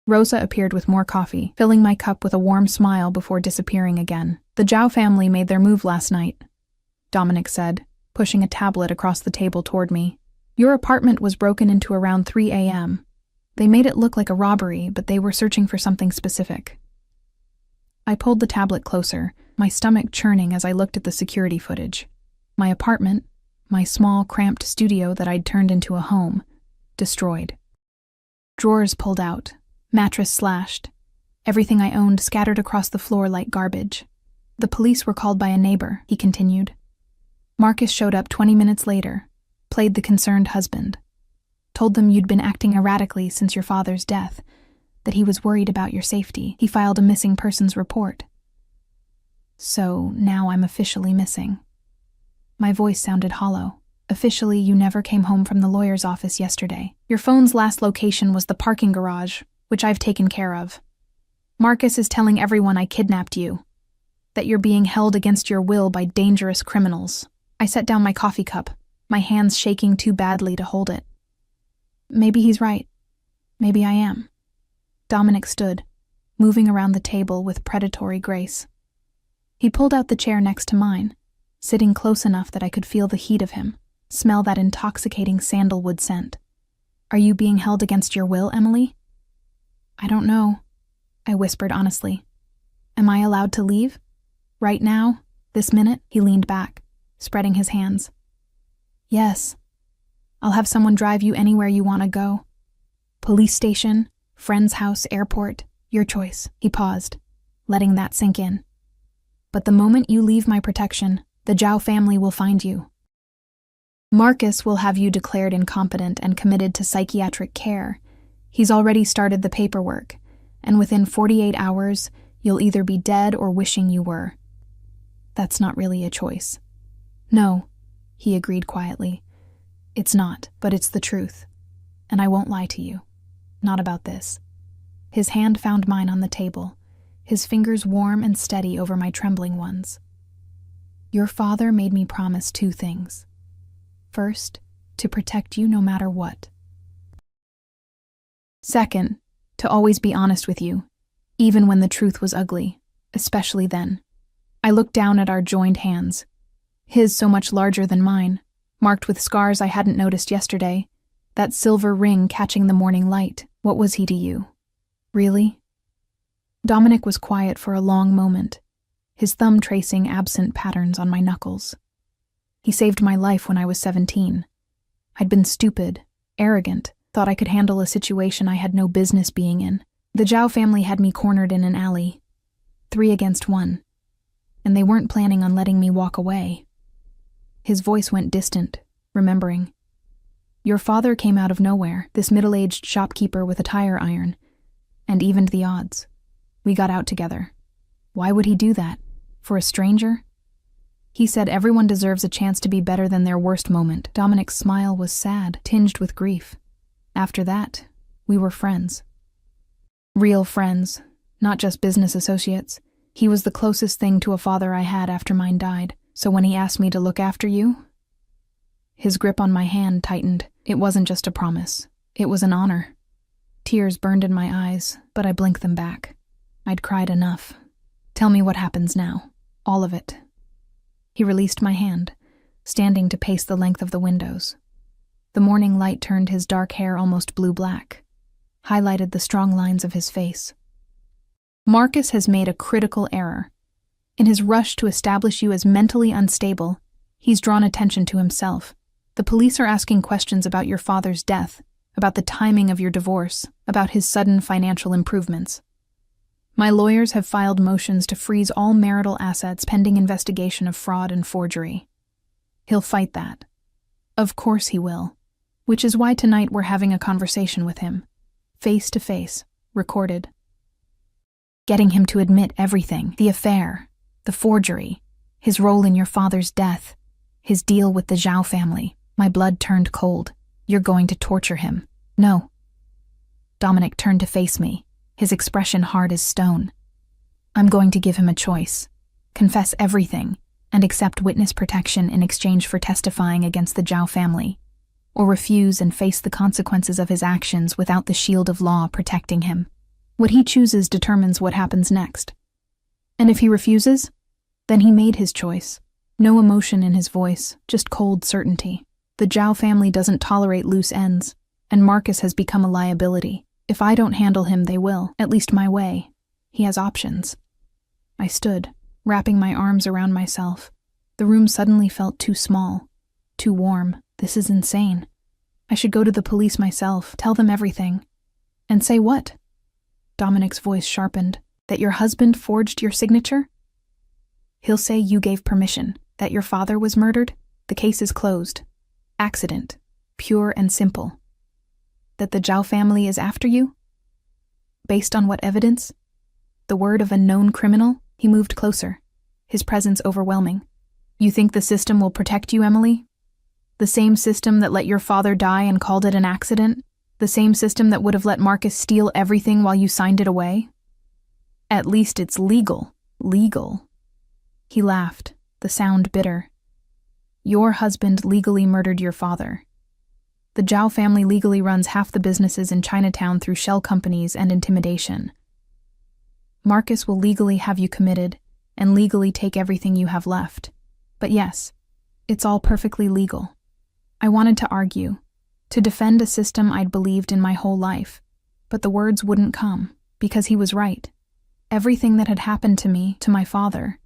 Speaker 1: Rosa appeared with more coffee, filling my cup with a warm smile before disappearing again. The Zhao family made their move last night, Dominic said, pushing a tablet across the table toward me. Your apartment was broken into around 3 a.m. They made it look like a robbery, but they were searching for something specific. I pulled the tablet closer, my stomach churning as I looked at the security footage. My apartment, my small, cramped studio that I'd turned into a home, destroyed. Drawers pulled out, mattress slashed, everything I owned scattered across the floor like garbage. The police were called by a neighbor, he continued. Marcus showed up 20 minutes later, played the concerned husband, told them you'd been acting erratically since your father's death, that he was worried about your safety. He filed a missing persons report. So now I'm officially missing. My voice sounded hollow. Officially, you never came home from the lawyer's office yesterday. Your phone's last location was the parking garage, which I've taken care of. Marcus is telling everyone I kidnapped you, that you're being held against your will by dangerous criminals. I set down my coffee cup, my hands shaking too badly to hold it. Maybe he's right. Maybe I am. Dominic stood, moving around the table with predatory grace. He pulled out the chair next to mine, sitting close enough that I could feel the heat of him, smell that intoxicating sandalwood scent. Are you being held against your will, Emily? I don't know, I whispered honestly. Am I allowed to leave? Right now? This minute? He leaned back, spreading his hands. Yes. I'll have someone drive you anywhere you want to go. Police station, friend's house, airport, your choice. He paused, letting that sink in. But the moment you leave my protection, the Zhao family will find you. Marcus will have you declared incompetent and committed to psychiatric care. He's already started the paperwork, and within 48 hours, you'll either be dead or wishing you were. That's not really a choice. No, he agreed quietly. It's not, but it's the truth. And I won't lie to you. Not about this. His hand found mine on the table, his fingers warm and steady over my trembling ones. Your father made me promise 2 things. First, to protect you no matter what. Second, to always be honest with you, even when the truth was ugly, especially then. I looked down at our joined hands, his so much larger than mine, marked with scars I hadn't noticed yesterday, that silver ring catching the morning light. What was he to you? Really? Dominic was quiet for a long moment, his thumb tracing absent patterns on my knuckles. He saved my life when I was 17. I'd been stupid, arrogant, thought I could handle a situation I had no business being in. The Zhao family had me cornered in an alley, 3 against 1, and they weren't planning on letting me walk away. His voice went distant, remembering. Your father came out of nowhere, this middle-aged shopkeeper with a tire iron, and evened the odds. We got out together. Why would he do that? For a stranger? He said everyone deserves a chance to be better than their worst moment. Dominic's smile was sad, tinged with grief. After that, we were friends. Real friends, not just business associates. He was the closest thing to a father I had after mine died. So when he asked me to look after you, his grip on my hand tightened. It wasn't just a promise. It was an honor. Tears burned in my eyes, but I blinked them back. I'd cried enough. Tell me what happens now. All of it. He released my hand, standing to pace the length of the windows. The morning light turned his dark hair almost blue-black, highlighted the strong lines of his face. Marcus has made a critical error. In his rush to establish you as mentally unstable, he's drawn attention to himself. The police are asking questions about your father's death, about the timing of your divorce, about his sudden financial improvements. My lawyers have filed motions to freeze all marital assets pending investigation of fraud and forgery. He'll fight that. Of course he will. Which is why tonight we're having a conversation with him, face to face. recorded. Getting him to admit everything, the affair, the forgery, his role in your father's death, his deal with the Zhao family. My blood turned cold. You're going to torture him. No. Dominic turned to face me, his expression hard as stone. I'm going to give him a choice. Confess everything and accept witness protection in exchange for testifying against the Zhao family, or refuse and face the consequences of his actions without the shield of law protecting him. What he chooses determines what happens next. And if he refuses, then he made his choice. No emotion in his voice, just cold certainty. The Zhao family doesn't tolerate loose ends, and Marcus has become a liability. If I don't handle him, they will, at least my way. He has options. I stood, wrapping my arms around myself. The room suddenly felt too small, too warm. This is insane. I should go to the police myself, tell them everything. And say what? Dominic's voice sharpened. That your husband forged your signature? He'll say you gave permission, that your father was murdered. The case is closed. Accident. Pure and simple. That the Zhao family is after you? Based on what evidence? The word of a known criminal? He moved closer, his presence overwhelming. You think the system will protect you, Emily? The same system that let your father die and called it an accident? The same system that would have let Marcus steal everything while you signed it away? At least it's legal. Legal. He laughed, the sound bitter. Your husband legally murdered your father. The Zhao family legally runs half the businesses in Chinatown through shell companies and intimidation. Marcus will legally have you committed and legally take everything you have left. But yes, it's all perfectly legal. I wanted to argue, to defend a system I'd believed in my whole life, but the words wouldn't come, because he was right. Everything that had happened to me, to my father,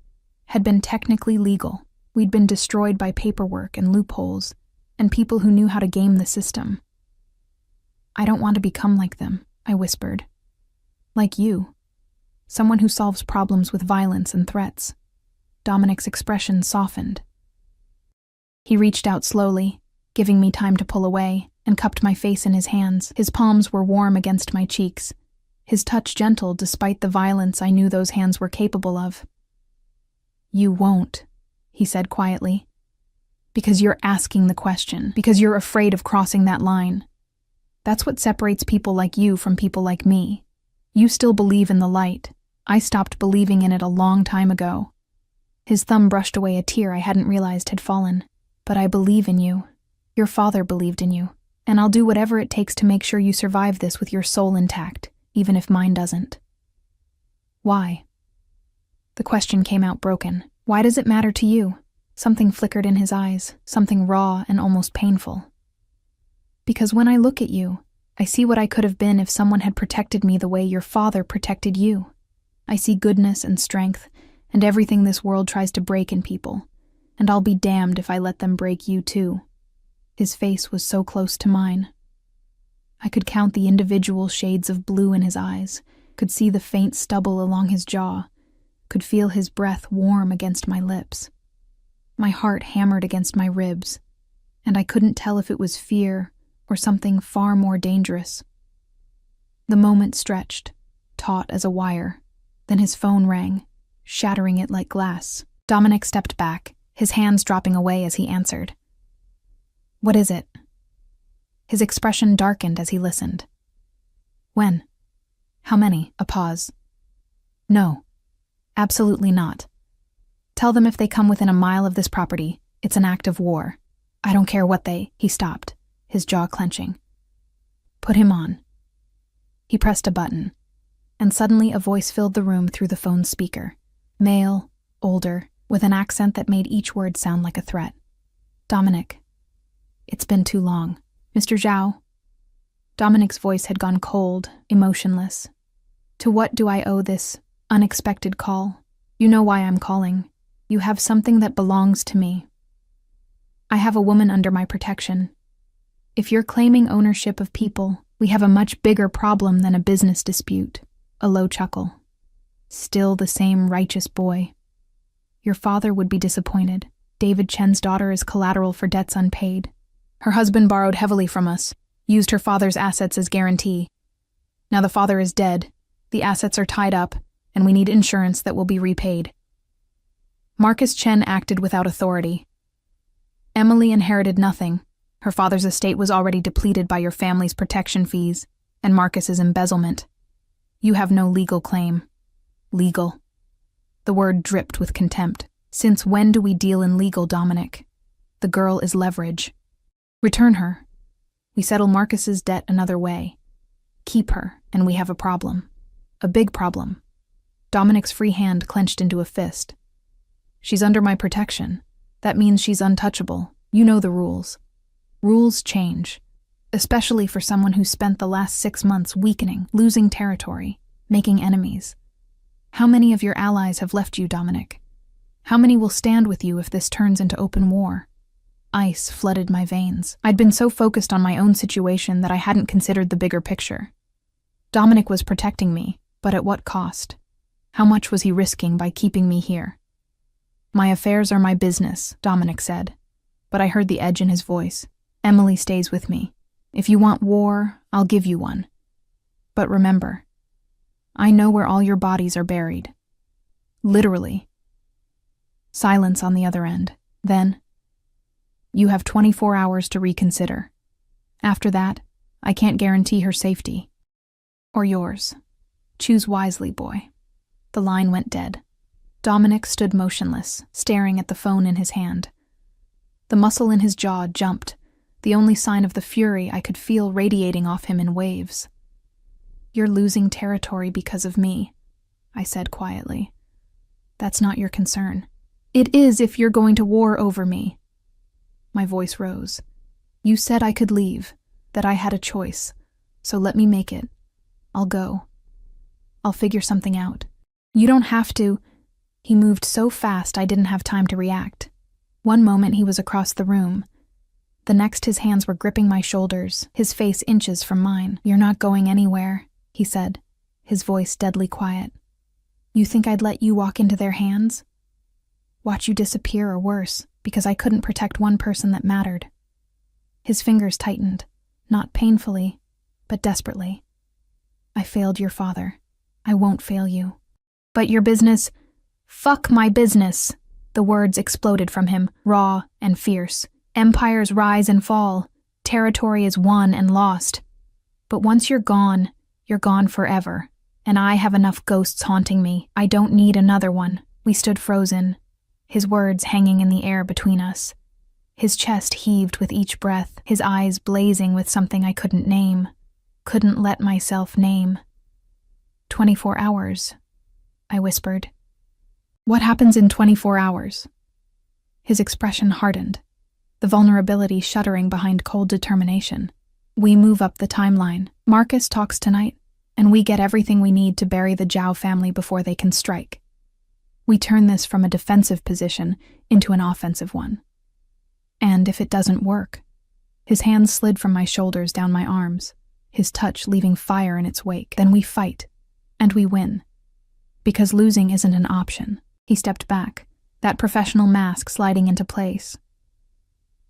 Speaker 1: had been technically legal. We'd been destroyed by paperwork and loopholes, and people who knew how to game the system. I don't want to become like them, I whispered. Like you. Someone who solves problems with violence and threats. Dominic's expression softened. He reached out slowly, giving me time to pull away, and cupped my face in his hands. His palms were warm against my cheeks, his touch gentle despite the violence I knew those hands were capable of. You won't, he said quietly. Because you're asking the question, because you're afraid of crossing that line. That's what separates people like you from people like me. You still believe in the light. I stopped believing in it a long time ago. His thumb brushed away a tear I hadn't realized had fallen. But I believe in you. Your father believed in you. And I'll do whatever it takes to make sure you survive this with your soul intact, even if mine doesn't. Why? The question came out broken. Why does it matter to you? Something flickered in his eyes, something raw and almost painful. Because when I look at you, I see what I could have been if someone had protected me the way your father protected you. I see goodness and strength and everything this world tries to break in people, and I'll be damned if I let them break you too. His face was so close to mine. I could count the individual shades of blue in his eyes, could see the faint stubble along his jaw, could feel his breath warm against my lips. My heart hammered against my ribs, and I couldn't tell if it was fear or something far more dangerous. The moment stretched, taut as a wire. Then his phone rang, shattering it like glass. Dominic stepped back, his hands dropping away as he answered. What is it? His expression darkened as he listened. When? How many? A pause. No, absolutely not. Tell them if they come within a mile of this property, it's an act of war. I don't care what they... He stopped, his jaw clenching. Put him on. He pressed a button, and suddenly a voice filled the room through the phone's speaker. Male, older, with an accent that made each word sound like a threat. Dominic. It's been too long. Mr. Zhao. Dominic's voice had gone cold, emotionless. To what do I owe this unexpected call? You know why I'm calling. You have something that belongs to me. I have a woman under my protection. If you're claiming ownership of people, we have a much bigger problem than a business dispute. A low chuckle. Still the same righteous boy. Your father would be disappointed. David Chen's daughter is collateral for debts unpaid. Her husband borrowed heavily from us, used her father's assets as guarantee. Now the father is dead, the assets are tied up, and we need insurance that will be repaid. Marcus Chen acted without authority. Emily inherited nothing. Her father's estate was already depleted by your family's protection fees and Marcus's embezzlement. You have no legal claim. Legal. The word dripped with contempt. Since when do we deal in legal, Dominic? The girl is leverage. Return her. We settle Marcus's debt another way. Keep her, and we have a problem. A big problem. Dominic's free hand clenched into a fist. She's under my protection. That means she's untouchable. You know the rules. Rules change, especially for someone who spent the last 6 months weakening, losing territory, making enemies. How many of your allies have left you, Dominic? How many will stand with you if this turns into open war? Ice flooded my veins. I'd been so focused on my own situation that I hadn't considered the bigger picture. Dominic was protecting me, but at what cost? How much was he risking by keeping me here? My affairs are my business, Dominic said, but I heard the edge in his voice. Emily stays with me. If you want war, I'll give you one. But remember, I know where all your bodies are buried. Literally. Silence on the other end. Then, you have 24 hours to reconsider. After that, I can't guarantee her safety. Or yours. Choose wisely, boy. The line went dead. Dominic stood motionless, staring at the phone in his hand. The muscle in his jaw jumped, the only sign of the fury I could feel radiating off him in waves. You're losing territory because of me, I said quietly. That's not your concern. It is if you're going to war over me. My voice rose. You said I could leave, that I had a choice, so let me make it. I'll go. I'll figure something out. You don't have to. He moved so fast I didn't have time to react. One moment he was across the room. The next his hands were gripping my shoulders, his face inches from mine. You're not going anywhere, he said, his voice deadly quiet. You think I'd let you walk into their hands? Watch you disappear or worse, because I couldn't protect one person that mattered. His fingers tightened, not painfully, but desperately. I failed your father. I won't fail you. But your business... Fuck my business! The words exploded from him, raw and fierce. Empires rise and fall. Territory is won and lost. But once you're gone forever. And I have enough ghosts haunting me. I don't need another one. We stood frozen, his words hanging in the air between us. His chest heaved with each breath, his eyes blazing with something I couldn't name. Couldn't let myself name. 24 hours, I whispered. What happens in 24 hours? His expression hardened, the vulnerability shuddering behind cold determination. We move up the timeline. Marcus talks tonight, and we get everything we need to bury the Zhao family before they can strike. We turn this from a defensive position into an offensive one. And if it doesn't work? His hands slid from my shoulders down my arms, his touch leaving fire in its wake. Then we fight, and we win. Because losing isn't an option. He stepped back, that professional mask sliding into place.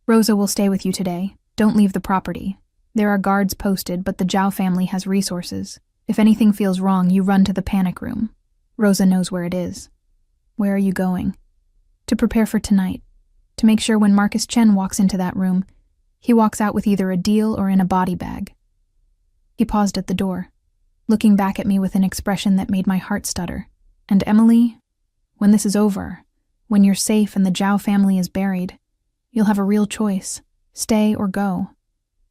Speaker 1: Rosa will stay with you today. Don't leave the property. There are guards posted, but the Zhao family has resources. If anything feels wrong, you run to the panic room. Rosa knows where it is. Where are you going? To prepare for tonight. To make sure when Marcus Chen walks into that room, he walks out with either a deal or in a body bag. He paused at the door, looking back at me with an expression that made my heart stutter. And Emily, when this is over, when you're safe and the Zhao family is buried, you'll have a real choice, stay or go.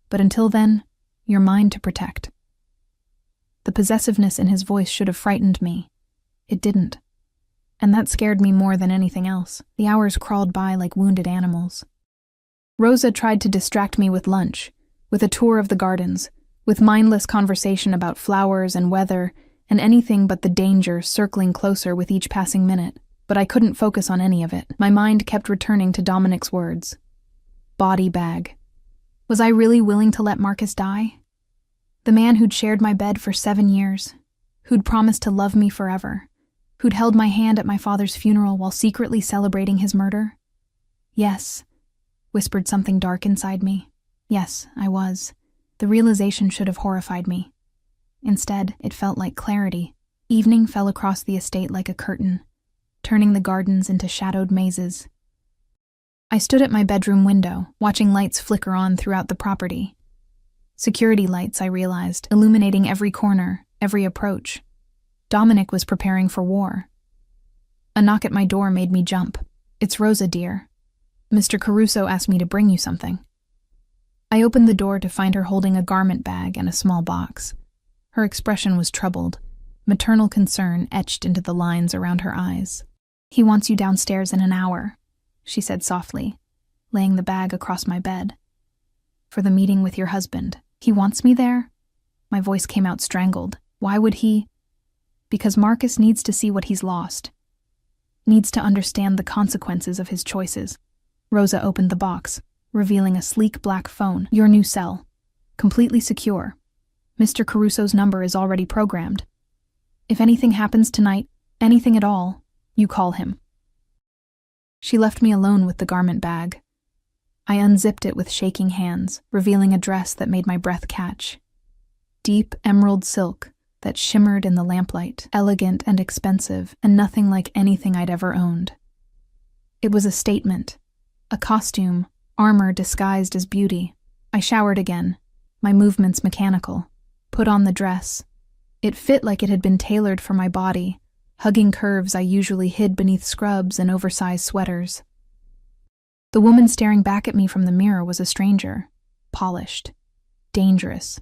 Speaker 1: But until then, you're mine to protect. The possessiveness in his voice should have frightened me. It didn't. And that scared me more than anything else. The hours crawled by like wounded animals. Rosa tried to distract me with lunch, with a tour of the gardens, with mindless conversation about flowers and weather, and anything but the danger circling closer with each passing minute. But I couldn't focus on any of it. My mind kept returning to Dominic's words. Body bag. Was I really willing to let Marcus die? The man who'd shared my bed for 7 years, who'd promised to love me forever, who'd held my hand at my father's funeral while secretly celebrating his murder? Yes, whispered something dark inside me. Yes, I was. The realization should have horrified me. Instead, it felt like clarity. Evening fell across the estate like a curtain, turning the gardens into shadowed mazes. I stood at my bedroom window, watching lights flicker on throughout the property. Security lights, I realized, illuminating every corner, every approach. Dominic was preparing for war. A knock at my door made me jump. "It's Rosa, dear. Mr. Caruso asked me to bring you something." I opened the door to find her holding a garment bag and a small box. Her expression was troubled, maternal concern etched into the lines around her eyes. "He wants you downstairs in an hour," she said softly, laying the bag across my bed. "For the meeting with your husband. He wants me there?" My voice came out strangled. "Why would he?" "Because Marcus needs to see what he's lost. Needs to understand the consequences of his choices." Rosa opened the box, revealing a sleek black phone. "Your new cell. Completely secure. Mr. Caruso's number is already programmed. If anything happens tonight, anything at all, you call him." She left me alone with the garment bag. I unzipped it with shaking hands, revealing a dress that made my breath catch. Deep emerald silk that shimmered in the lamplight, elegant and expensive, and nothing like anything I'd ever owned. It was a statement, a costume, armor disguised as beauty. I showered again, my movements mechanical, put on the dress. It fit like it had been tailored for my body, hugging curves I usually hid beneath scrubs and oversized sweaters. The woman staring back at me from the mirror was a stranger, polished, dangerous,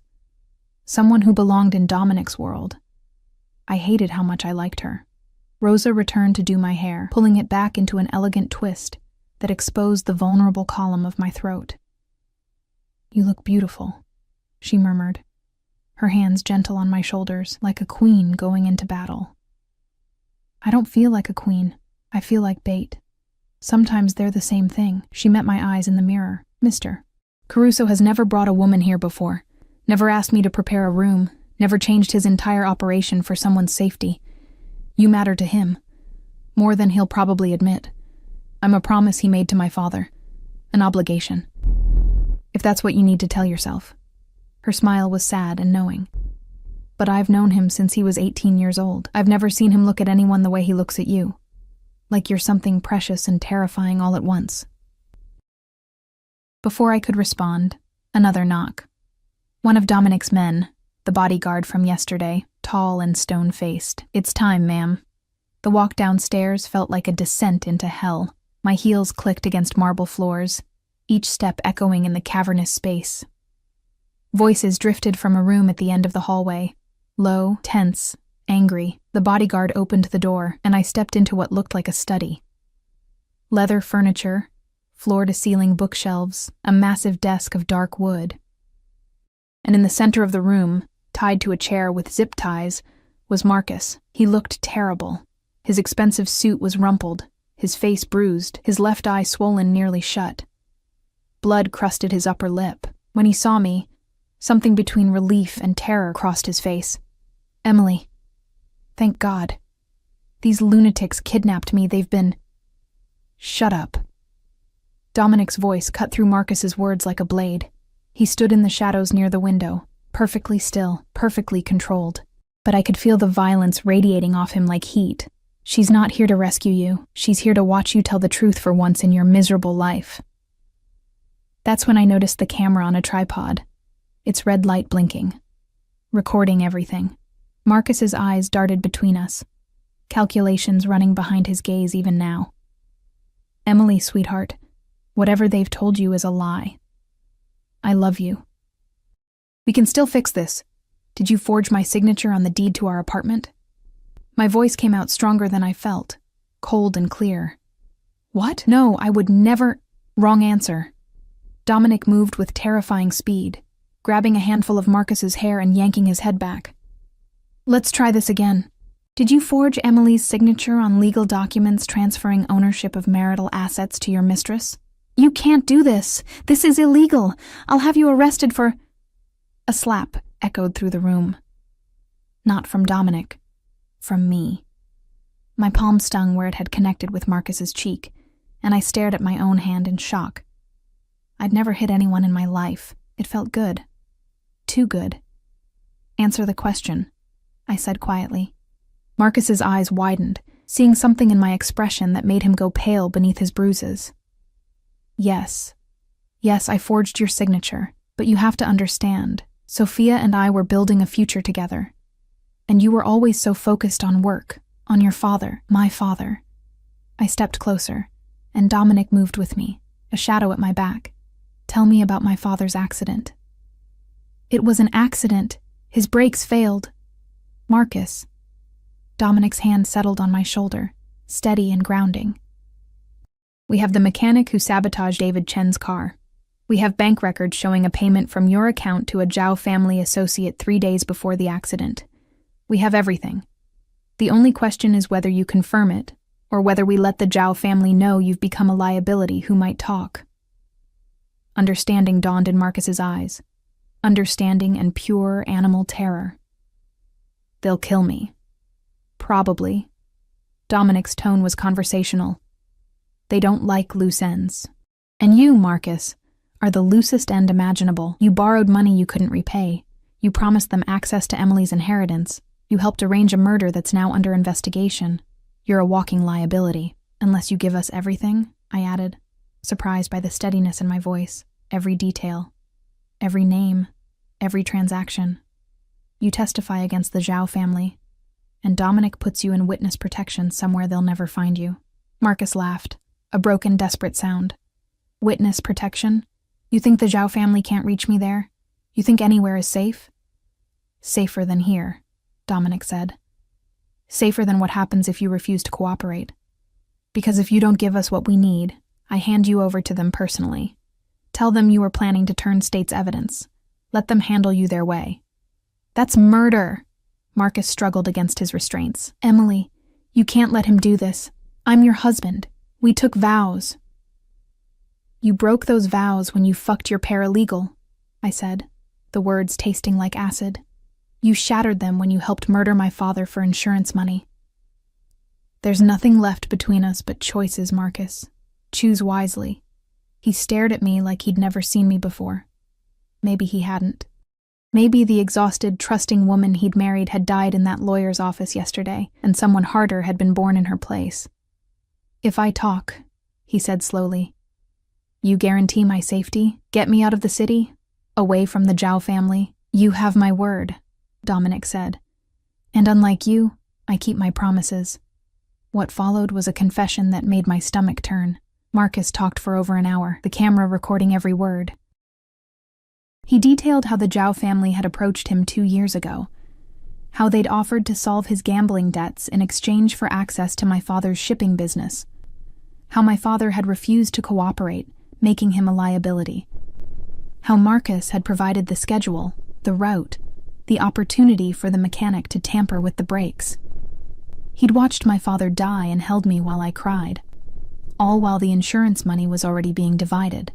Speaker 1: someone who belonged in Dominic's world. I hated how much I liked her. Rosa returned to do my hair, pulling it back into an elegant twist that exposed the vulnerable column of my throat. "You look beautiful," she murmured, her hands gentle on my shoulders, like a queen going into battle. "I don't feel like a queen. I feel like bait. Sometimes they're the same thing." She met my eyes in the mirror. "Mr. Caruso has never brought a woman here before, never asked me to prepare a room, never changed his entire operation for someone's safety. You matter to him, more than he'll probably admit. I'm a promise he made to my father, an obligation. If that's what you need to tell yourself." Her smile was sad and knowing. "But I've known him since he was 18 years old. I've never seen him look at anyone the way he looks at you. Like you're something precious and terrifying all at once." Before I could respond, another knock. One of Dominic's men, the bodyguard from yesterday, tall and stone-faced. "It's time, ma'am." The walk downstairs felt like a descent into hell. My heels clicked against marble floors, each step echoing in the cavernous space. Voices drifted from a room at the end of the hallway, low, tense, angry. The bodyguard opened the door, and I stepped into what looked like a study. Leather furniture, floor-to-ceiling bookshelves, a massive desk of dark wood. And in the center of the room, tied to a chair with zip ties, was Marcus. He looked terrible. His expensive suit was rumpled, his face bruised, his left eye swollen nearly shut. Blood crusted his upper lip. When he saw me, something between relief and terror crossed his face. "Emily. Thank God. These lunatics kidnapped me. They've been—" "Shut up." Dominic's voice cut through Marcus's words like a blade. He stood in the shadows near the window, perfectly still, perfectly controlled. But I could feel the violence radiating off him like heat. "She's not here to rescue you. She's here to watch you tell the truth for once in your miserable life." That's when I noticed the camera on a tripod, its red light blinking, recording everything. Marcus's eyes darted between us, calculations running behind his gaze even now. "Emily, sweetheart, whatever they've told you is a lie. I love you. We can still fix this. Did you forge my signature on the deed to our apartment?" My voice came out stronger than I felt, cold and clear. "What? No, I would never—" "Wrong answer." Dominic moved with terrifying speed, grabbing a handful of Marcus's hair and yanking his head back. "Let's try this again. Did you forge Emily's signature on legal documents transferring ownership of marital assets to your mistress?" "You can't do this. This is illegal. I'll have you arrested for—" A slap echoed through the room. Not from Dominic, from me. My palm stung where it had connected with Marcus's cheek, and I stared at my own hand in shock. I'd never hit anyone in my life. It felt good. Too good. Answer the question, I said quietly. Marcus's eyes widened, seeing something in my expression that made him go pale beneath his bruises. Yes, I forged your signature, but you have to understand, Sophia and I were building a future together. And you were always so focused on work, on your father, my father. I stepped closer, and Dominic moved with me, a shadow at my back. Tell me about my father's accident. It was an accident. His brakes failed. Marcus. Dominic's hand settled on my shoulder, steady and grounding. We have the mechanic who sabotaged David Chen's car. We have bank records showing a payment from your account to a Zhao family associate 3 days before the accident. We have everything. The only question is whether you confirm it, or whether we let the Zhao family know you've become a liability who might talk. Understanding dawned in Marcus's eyes. Understanding and pure animal terror. They'll kill me. Probably. Dominic's tone was conversational. They don't like loose ends. And you, Marcus, are the loosest end imaginable. You borrowed money you couldn't repay. You promised them access to Emily's inheritance. You helped arrange a murder that's now under investigation. You're a walking liability. Unless you give us everything, I added, surprised by the steadiness in my voice. Every detail. Every name. Every transaction. You testify against the Zhao family. And Dominic puts you in witness protection somewhere they'll never find you. Marcus laughed, a broken, desperate sound. Witness protection? You think the Zhao family can't reach me there? You think anywhere is safe? Safer than here, Dominic said. Safer than what happens if you refuse to cooperate. Because if you don't give us what we need, I hand you over to them personally. Tell them you were planning to turn state's evidence. Let them handle you their way. That's murder. Marcus struggled against his restraints. Emily, you can't let him do this. I'm your husband. We took vows. You broke those vows when you fucked your paralegal, I said, the words tasting like acid. You shattered them when you helped murder my father for insurance money. There's nothing left between us but choices, Marcus. Choose wisely. He stared at me like he'd never seen me before. Maybe he hadn't. Maybe the exhausted, trusting woman he'd married had died in that lawyer's office yesterday, and someone harder had been born in her place. If I talk, he said slowly, you guarantee my safety? Get me out of the city? Away from the Zhao family? You have my word, Dominic said. And unlike you, I keep my promises. What followed was a confession that made my stomach turn. Marcus talked for over an hour, the camera recording every word. He detailed how the Zhao family had approached him 2 years ago, how they'd offered to solve his gambling debts in exchange for access to my father's shipping business, how my father had refused to cooperate, making him a liability, how Marcus had provided the schedule, the route, the opportunity for the mechanic to tamper with the brakes. He'd watched my father die and held me while I cried, all while the insurance money was already being divided.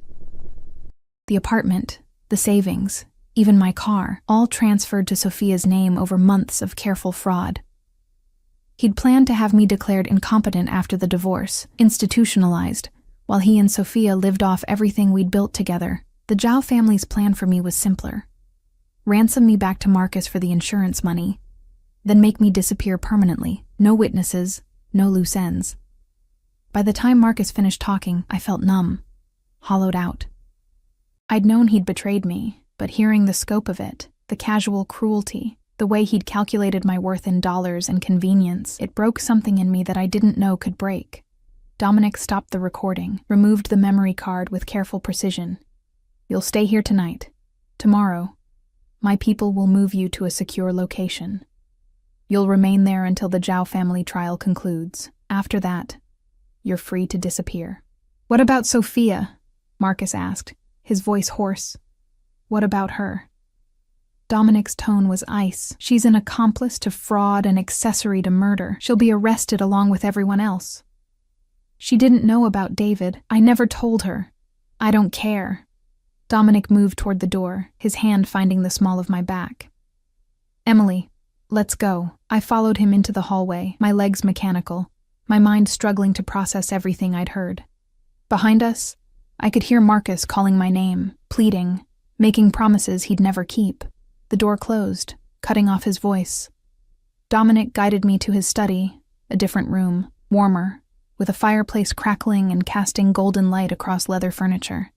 Speaker 1: The apartment, the savings, even my car, all transferred to Sophia's name over months of careful fraud. He'd planned to have me declared incompetent after the divorce, institutionalized, while he and Sophia lived off everything we'd built together. The Zhao family's plan for me was simpler. Ransom me back to Marcus for the insurance money, then make me disappear permanently. No witnesses, no loose ends. By the time Marcus finished talking, I felt numb, hollowed out. I'd known he'd betrayed me, but hearing the scope of it, the casual cruelty, the way he'd calculated my worth in dollars and convenience, it broke something in me that I didn't know could break. Dominic stopped the recording, removed the memory card with careful precision. You'll stay here tonight. Tomorrow, my people will move you to a secure location. You'll remain there until the Zhao family trial concludes. After that, you're free to disappear. What about Sophia? Marcus asked, his voice hoarse. What about her? Dominic's tone was ice. She's an accomplice to fraud and accessory to murder. She'll be arrested along with everyone else. She didn't know about David. I never told her. I don't care. Dominic moved toward the door, his hand finding the small of my back. Emily, let's go. I followed him into the hallway, my legs mechanical, my mind struggling to process everything I'd heard. Behind us, I could hear Marcus calling my name, pleading, making promises he'd never keep. The door closed, cutting off his voice. Dominic guided me to his study, a different room, warmer, with a fireplace crackling and casting golden light across leather furniture.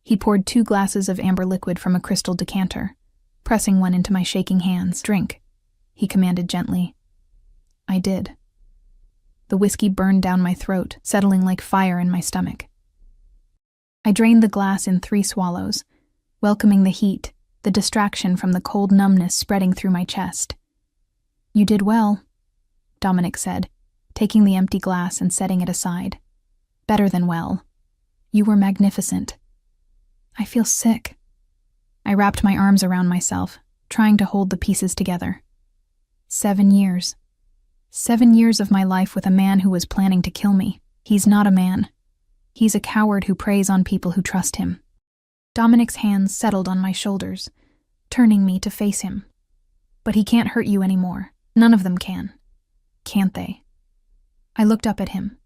Speaker 1: He poured 2 glasses of amber liquid from a crystal decanter, pressing one into my shaking hands. "Drink," he commanded gently. I did. The whiskey burned down my throat, settling like fire in my stomach. I drained the glass in 3 swallows, welcoming the heat, the distraction from the cold numbness spreading through my chest. "You did well," Dominic said, taking the empty glass and setting it aside. "Better than well. You were magnificent." "I feel sick." I wrapped my arms around myself, trying to hold the pieces together. 7 years. 7 years of my life with a man who was planning to kill me. He's not a man. He's a coward who preys on people who trust him. Dominic's hands settled on my shoulders, turning me to face him. "But he can't hurt you anymore. None of them can. Can't they?" I looked up at him.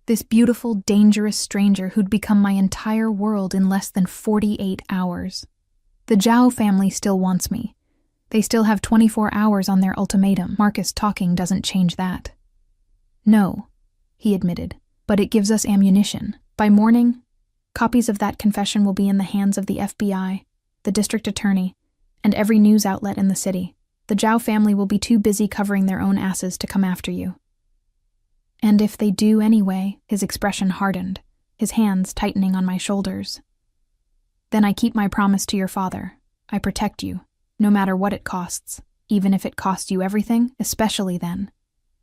Speaker 1: This beautiful, dangerous stranger who'd become my entire world in less than 48 hours. The Zhao family still wants me. They still have 24 hours on their ultimatum. Marcus talking doesn't change that. "No," he admitted, "but it gives us ammunition. By morning, copies of that confession will be in the hands of the FBI, the district attorney, and every news outlet in the city. The Zhao family will be too busy covering their own asses to come after you." "And if they do anyway," his expression hardened, his hands tightening on my shoulders. "Then I keep my promise to your father. I protect you, no matter what it costs, even if it costs you everything, especially then."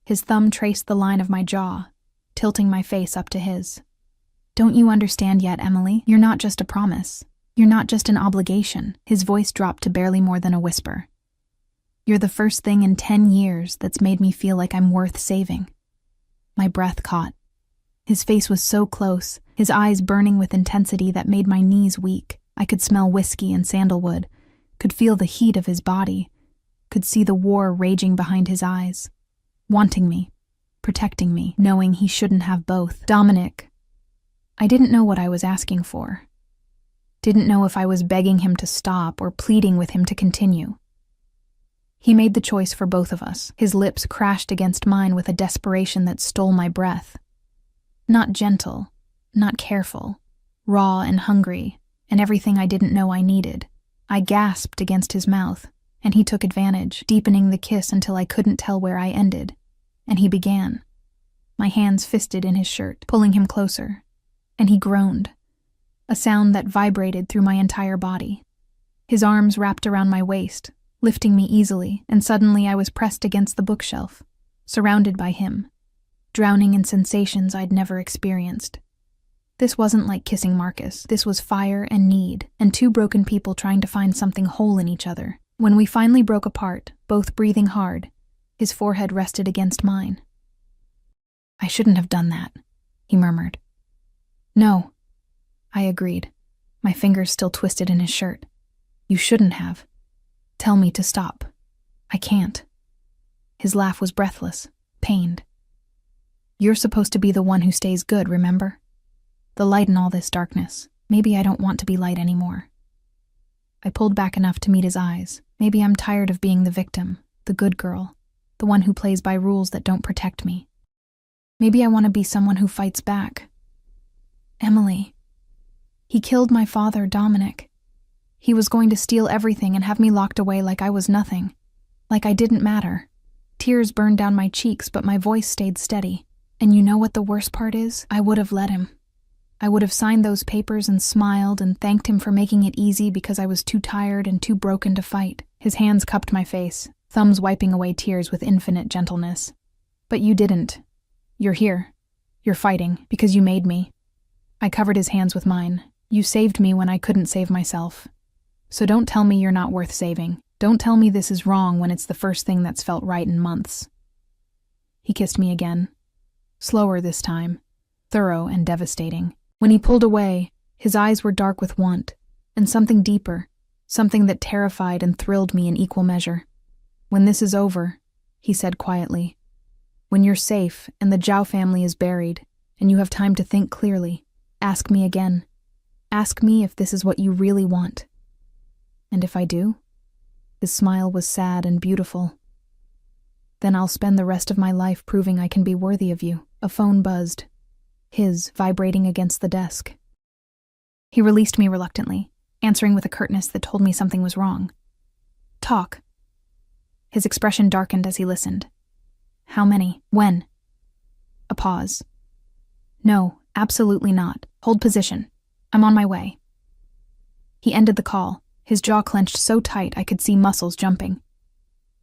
Speaker 1: His thumb traced the line of my jaw, tilting my face up to his. "Don't you understand yet, Emily? You're not just a promise. You're not just an obligation." His voice dropped to barely more than a whisper. "You're the first thing in 10 years that's made me feel like I'm worth saving." My breath caught. His face was so close, his eyes burning with intensity that made my knees weak. I could smell whiskey and sandalwood, could feel the heat of his body, could see the war raging behind his eyes. Wanting me, protecting me, knowing he shouldn't have both. "Dominic." I didn't know what I was asking for. Didn't know if I was begging him to stop or pleading with him to continue. He made the choice for both of us. His lips crashed against mine with a desperation that stole my breath. Not gentle, not careful, raw and hungry, and everything I didn't know I needed. I gasped against his mouth, and he took advantage, deepening the kiss until I couldn't tell where I ended. And he began. My hands fisted in his shirt, pulling him closer, and he groaned, a sound that vibrated through my entire body. His arms wrapped around my waist, lifting me easily, and suddenly I was pressed against the bookshelf, surrounded by him, drowning in sensations I'd never experienced. This wasn't like kissing Marcus. This was fire and need, and 2 broken people trying to find something whole in each other. When we finally broke apart, both breathing hard, his forehead rested against mine. "I shouldn't have done that," he murmured. "No," I agreed, my fingers still twisted in his shirt. "You shouldn't have. Tell me to stop. I can't." His laugh was breathless, pained. "You're supposed to be the one who stays good, remember? The light in all this darkness. Maybe I don't want to be light anymore." I pulled back enough to meet his eyes. Maybe I'm tired of being the victim, the good girl, the one who plays by rules that don't protect me. Maybe I want to be someone who fights back. "Emily. He killed my father, Dominic. He was going to steal everything and have me locked away like I was nothing, like I didn't matter." Tears burned down my cheeks, but my voice stayed steady. "And you know what the worst part is? I would have let him. I would have signed those papers and smiled and thanked him for making it easy because I was too tired and too broken to fight." His hands cupped my face, thumbs wiping away tears with infinite gentleness. "But you didn't. You're here. You're fighting because you made me." I covered his hands with mine. "You saved me when I couldn't save myself. So don't tell me you're not worth saving. Don't tell me this is wrong when it's the first thing that's felt right in months." He kissed me again. Slower this time, thorough and devastating. When he pulled away, his eyes were dark with want, and something deeper, something that terrified and thrilled me in equal measure. "When this is over," he said quietly, "when you're safe and the Zhao family is buried, and you have time to think clearly, ask me again. Ask me if this is what you really want. And if I do, His smile was sad and beautiful. Then I'll spend the rest of my life proving I can be worthy of you. A phone buzzed, his vibrating against the desk. He released me reluctantly, answering with a curtness that told me something was wrong. Talk. His expression darkened as he listened. How many? When? A pause. No, absolutely not. Hold position. I'm on my way. He ended the call, his jaw clenched so tight I could see muscles jumping.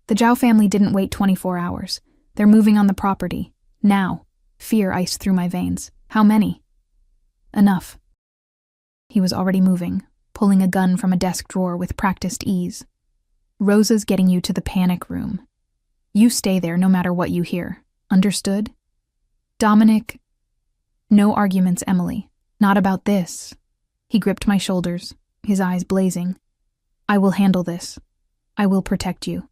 Speaker 1: The Zhao family didn't wait 24 hours. They're moving on the property. Now. Fear iced through my veins. How many? Enough. He was already moving, pulling a gun from a desk drawer with practiced ease. Rosa's getting you to the panic room. You stay there no matter what you hear. Understood? Dominic. No arguments, Emily. Not about this. He gripped my shoulders, his eyes blazing. I will handle this. I will protect you.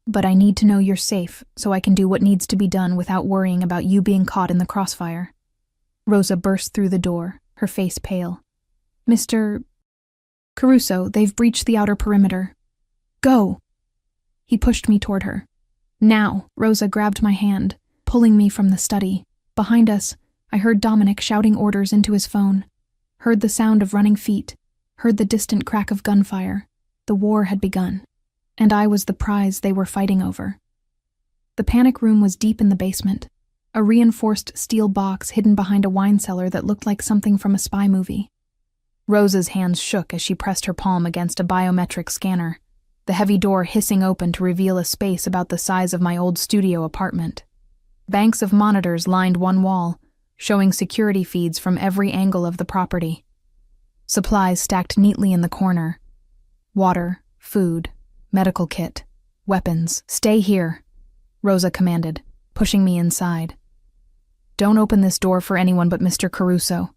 Speaker 1: But I need to know you're safe so I can do what needs to be done without worrying about you being caught in the crossfire. Rosa burst through the door, her face pale. Mr. Caruso, they've breached the outer perimeter. Go! He pushed me toward her. Now, Rosa grabbed my hand, pulling me from the study. Behind us, I heard Dominic shouting orders into his phone. Heard the sound of running feet. Heard the distant crack of gunfire. The war had begun. And I was the prize they were fighting over. The panic room was deep in the basement, a reinforced steel box hidden behind a wine cellar that looked like something from a spy movie. Rosa's hands shook as she pressed her palm against a biometric scanner, the heavy door hissing open to reveal a space about the size of my old studio apartment. Banks of monitors lined one wall, showing security feeds from every angle of the property. Supplies stacked neatly in the corner. Water, food, medical kit, weapons. Stay here, Rosa commanded, pushing me inside. Don't open this door for anyone but Mr. Caruso.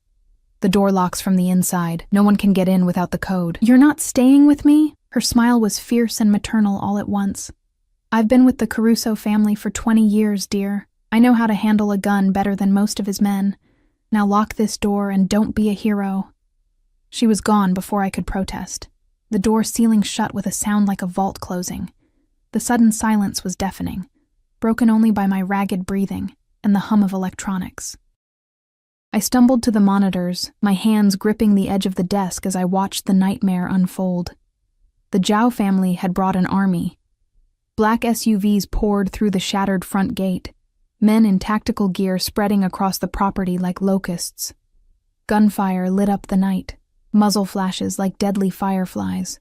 Speaker 1: The door locks from the inside. No one can get in without the code. You're not staying with me? Her smile was fierce and maternal all at once. I've been with the Caruso family for 20 years, dear. I know how to handle a gun better than most of his men. Now lock this door and don't be a hero. She was gone before I could protest. The door sealing shut with a sound like a vault closing. The sudden silence was deafening, broken only by my ragged breathing and the hum of electronics. I stumbled to the monitors, my hands gripping the edge of the desk as I watched the nightmare unfold. The Zhao family had brought an army. Black SUVs poured through the shattered front gate, men in tactical gear spreading across the property like locusts. Gunfire lit up the night, muzzle flashes like deadly fireflies.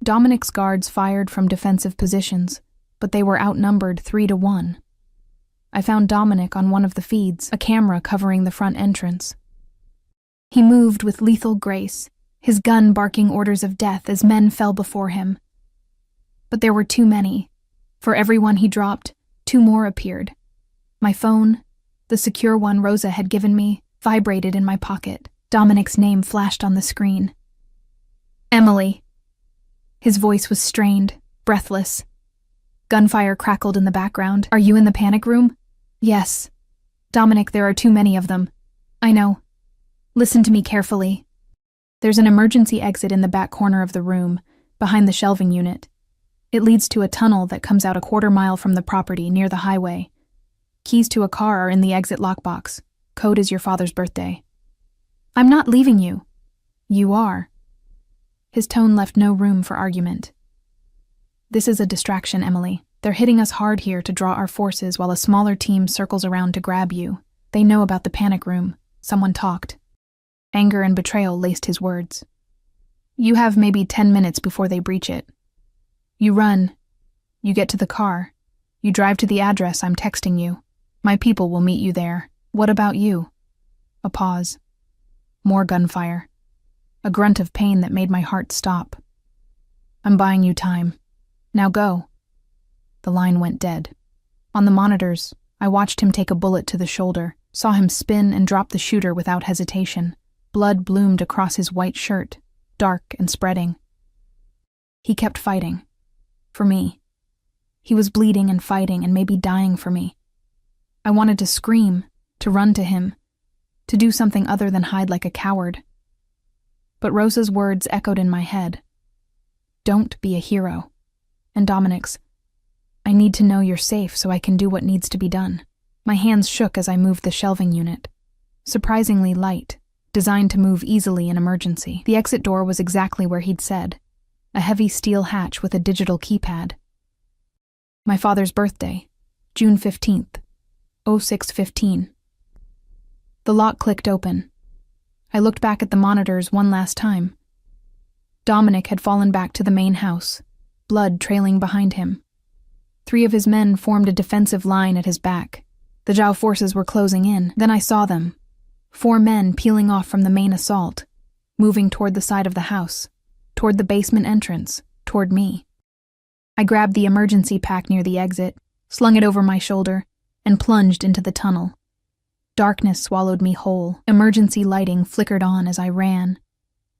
Speaker 1: Dominic's guards fired from defensive positions, but they were outnumbered 3-1. I found Dominic on one of the feeds, a camera covering the front entrance. He moved with lethal grace, his gun barking orders of death as men fell before him. But there were too many. For every one he dropped, 2 more appeared. My phone, the secure one Rosa had given me, vibrated in my pocket. Dominic's name flashed on the screen. Emily. His voice was strained, breathless. Gunfire crackled in the background. Are you in the panic room? Yes. Dominic, there are too many of them. I know. Listen to me carefully. There's an emergency exit in the back corner of the room, behind the shelving unit. It leads to a tunnel that comes out a 1/4 mile from the property near the highway. Keys to a car are in the exit lockbox. Code is your father's birthday. I'm not leaving you. You are. His tone left no room for argument. This is a distraction, Emily. They're hitting us hard here to draw our forces while a smaller team circles around to grab you. They know about the panic room. Someone talked. Anger and betrayal laced his words. You have maybe 10 minutes before they breach it. You run. You get to the car. You drive to the address I'm texting you. My people will meet you there. What about you? A pause. More gunfire. A grunt of pain that made my heart stop. I'm buying you time. Now go. The line went dead. On the monitors, I watched him take a bullet to the shoulder, saw him spin and drop the shooter without hesitation. Blood bloomed across his white shirt, dark and spreading. He kept fighting. For me. He was bleeding and fighting and maybe dying for me. I wanted to scream, to run to him, to do something other than hide like a coward. But Rosa's words echoed in my head. Don't be a hero. and Dominic's. I need to know you're safe so I can do what needs to be done. My hands shook as I moved the shelving unit. Surprisingly light, designed to move easily in emergency. The exit door was exactly where he'd said, a heavy steel hatch with a digital keypad. My father's birthday, June 15th, 06:15. The lock clicked open. I looked back at the monitors one last time. Dominic had fallen back to the main house, blood trailing behind him. 3 of his men formed a defensive line at his back. The Zhao forces were closing in. Then I saw them. 4 men peeling off from the main assault, moving toward the side of the house, toward the basement entrance, toward me. I grabbed the emergency pack near the exit, slung it over my shoulder, and plunged into the tunnel. Darkness swallowed me whole. Emergency lighting flickered on as I ran.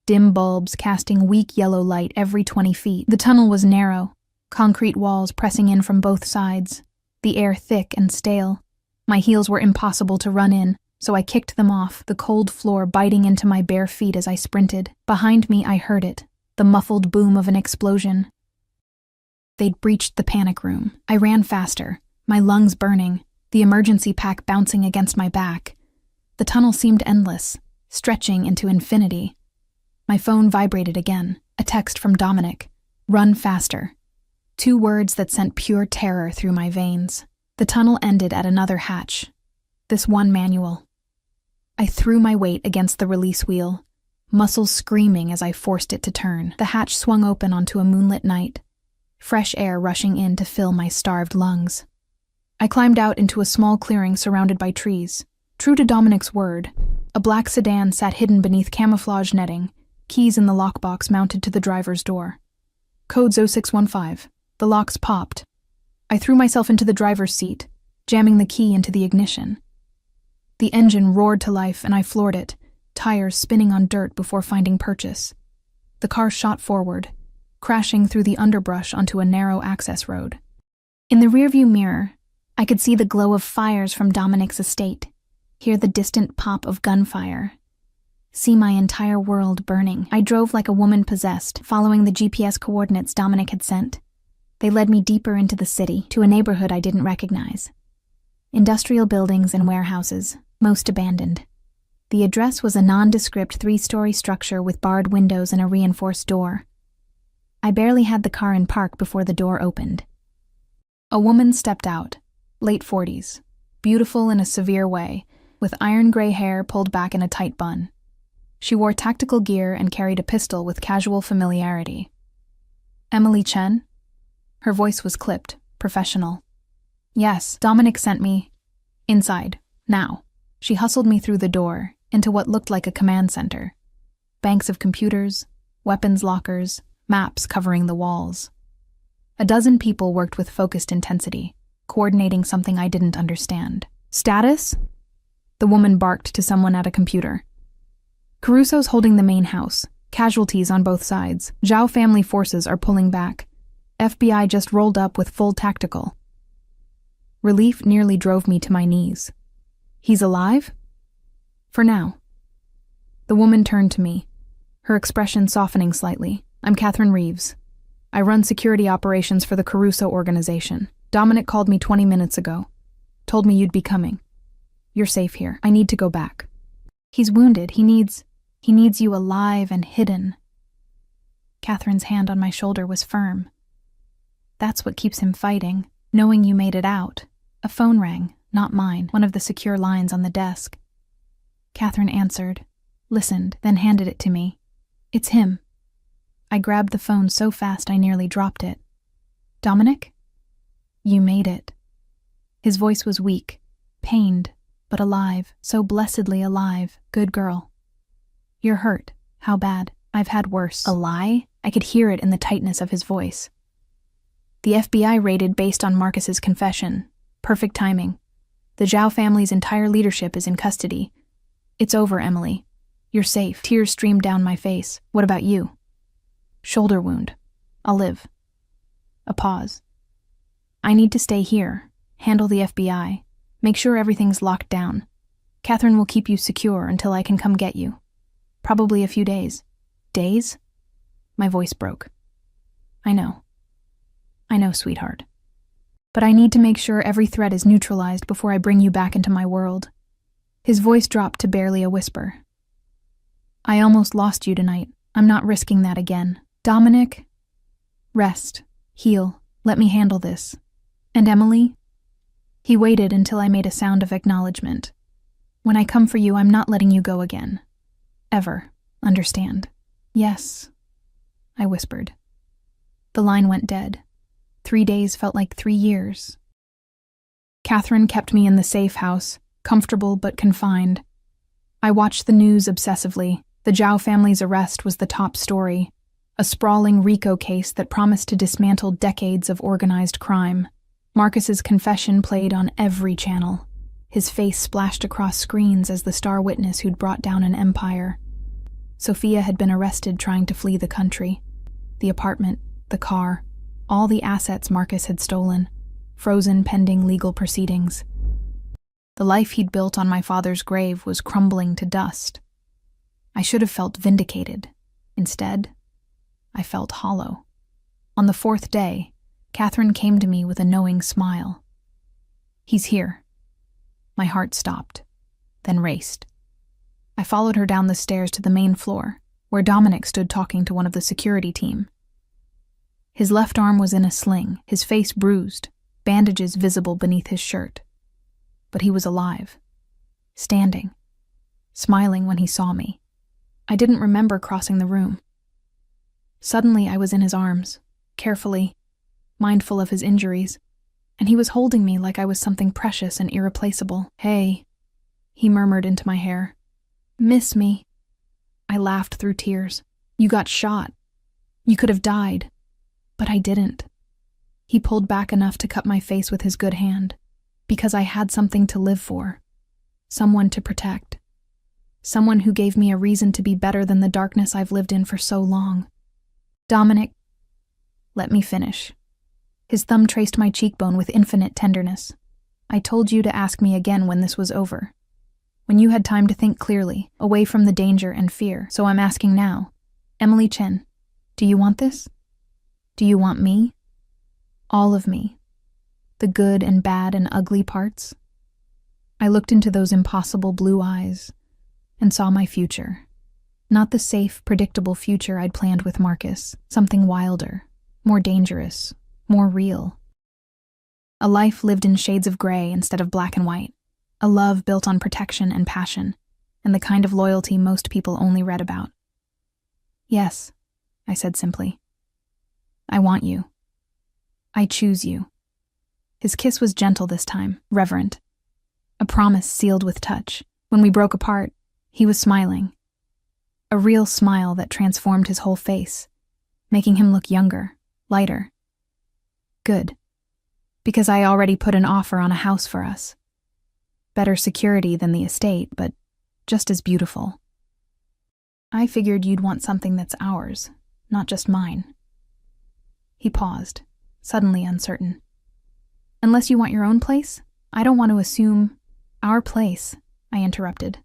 Speaker 1: Dim bulbs casting weak yellow light every 20 feet. The tunnel was narrow, concrete walls pressing in from both sides, the air thick and stale. My heels were impossible to run in, so I kicked them off, the cold floor biting into my bare feet as I sprinted. Behind me, I heard it, the muffled boom of an explosion. They'd breached the panic room. I ran faster, my lungs burning, the emergency pack bouncing against my back. The tunnel seemed endless, stretching into infinity. My phone vibrated again, a text from Dominic. Run faster. 2 words that sent pure terror through my veins. The tunnel ended at another hatch. This one manual. I threw my weight against the release wheel, muscles screaming as I forced it to turn. The hatch swung open onto a moonlit night, fresh air rushing in to fill my starved lungs. I climbed out into a small clearing surrounded by trees. True to Dominic's word, a black sedan sat hidden beneath camouflage netting, keys in the lockbox mounted to the driver's door. Code 0615. The locks popped. I threw myself into the driver's seat, jamming the key into the ignition. The engine roared to life and I floored it, tires spinning on dirt before finding purchase. The car shot forward, crashing through the underbrush onto a narrow access road. In the rearview mirror, I could see the glow of fires from Dominic's estate, hear the distant pop of gunfire, see my entire world burning. I drove like a woman possessed, following the GPS coordinates Dominic had sent. They led me deeper into the city, to a neighborhood I didn't recognize. Industrial buildings and warehouses, most abandoned. The address was a nondescript 3-story structure with barred windows and a reinforced door. I barely had the car in park before the door opened. A woman stepped out, late 40s, beautiful in a severe way, with iron gray hair pulled back in a tight bun. She wore tactical gear and carried a pistol with casual familiarity. Emily Chen? Her voice was clipped, professional. Yes, Dominic sent me. Inside, now. She hustled me through the door, into what looked like a command center. Banks of computers, weapons lockers, maps covering the walls. A dozen people worked with focused intensity, coordinating something I didn't understand. Status? The woman barked to someone at a computer. Caruso's holding the main house, casualties on both sides. Zhao family forces are pulling back. FBI just rolled up with full tactical. Relief nearly drove me to my knees. He's alive? For now. The woman turned to me, her expression softening slightly. I'm Catherine Reeves. I run security operations for the Caruso organization. Dominic called me 20 minutes ago. Told me you'd be coming. You're safe here. I need to go back. He's wounded. He needs you alive and hidden. Catherine's hand on my shoulder was firm. That's what keeps him fighting, knowing you made it out. A phone rang, not mine, one of the secure lines on the desk. Catherine answered, listened, then handed it to me. It's him. I grabbed the phone so fast I nearly dropped it. Dominic? You made it. His voice was weak, pained, but alive, so blessedly alive. Good girl. You're hurt. How bad? I've had worse. A lie? I could hear it in the tightness of his voice. The FBI raided based on Marcus's confession. Perfect timing. The Zhao family's entire leadership is in custody. It's over, Emily. You're safe. Tears streamed down my face. What about you? Shoulder wound. I'll live. A pause. I need to stay here, handle the FBI, make sure everything's locked down. Catherine will keep you secure until I can come get you. Probably a few days. Days? My voice broke. I know. I know, sweetheart. But I need to make sure every threat is neutralized before I bring you back into my world. His voice dropped to barely a whisper. I almost lost you tonight. I'm not risking that again. Dominic? Rest. Heal. Let me handle this. And Emily? He waited until I made a sound of acknowledgement. When I come for you, I'm not letting you go again. Ever. Understand? Yes, I whispered. The line went dead. 3 days felt like 3 years. Catherine kept me in the safe house, comfortable but confined. I watched the news obsessively. The Zhao family's arrest was the top story, a sprawling RICO case that promised to dismantle decades of organized crime. Marcus's confession played on every channel. His face splashed across screens as the star witness who'd brought down an empire. Sophia had been arrested trying to flee the country. The apartment, the car, all the assets Marcus had stolen, frozen pending legal proceedings. The life he'd built on my father's grave was crumbling to dust. I should have felt vindicated. Instead, I felt hollow. On the 4th day, Catherine came to me with a knowing smile. He's here. My heart stopped, then raced. I followed her down the stairs to the main floor, where Dominic stood talking to one of the security team. His left arm was in a sling, his face bruised, bandages visible beneath his shirt. But he was alive, standing, smiling when he saw me. I didn't remember crossing the room. Suddenly I was in his arms, carefully, mindful of his injuries, and he was holding me like I was something precious and irreplaceable. Hey, he murmured into my hair. Miss me. I laughed through tears. You got shot. You could have died. But I didn't. He pulled back enough to cut my face with his good hand, because I had something to live for, someone to protect, someone who gave me a reason to be better than the darkness I've lived in for so long. Dominic, let me finish. His thumb traced my cheekbone with infinite tenderness. I told you to ask me again when this was over, when you had time to think clearly, away from the danger and fear. So I'm asking now. Emily Chen, do you want this? Do you want me? All of me. The good and bad and ugly parts. I looked into those impossible blue eyes and saw my future. Not the safe, predictable future I'd planned with Marcus. Something wilder, more dangerous, more real. A life lived in shades of gray instead of black and white. A love built on protection and passion, and the kind of loyalty most people only read about. Yes, I said simply. I want you. I choose you. His kiss was gentle this time, reverent. A promise sealed with touch. When we broke apart, he was smiling. A real smile that transformed his whole face, making him look younger, lighter. Good. Because I already put an offer on a house for us. Better security than the estate, but just as beautiful. I figured you'd want something that's ours, not just mine. He paused, suddenly uncertain. Unless you want your own place? I don't want to assume... Our place, I interrupted,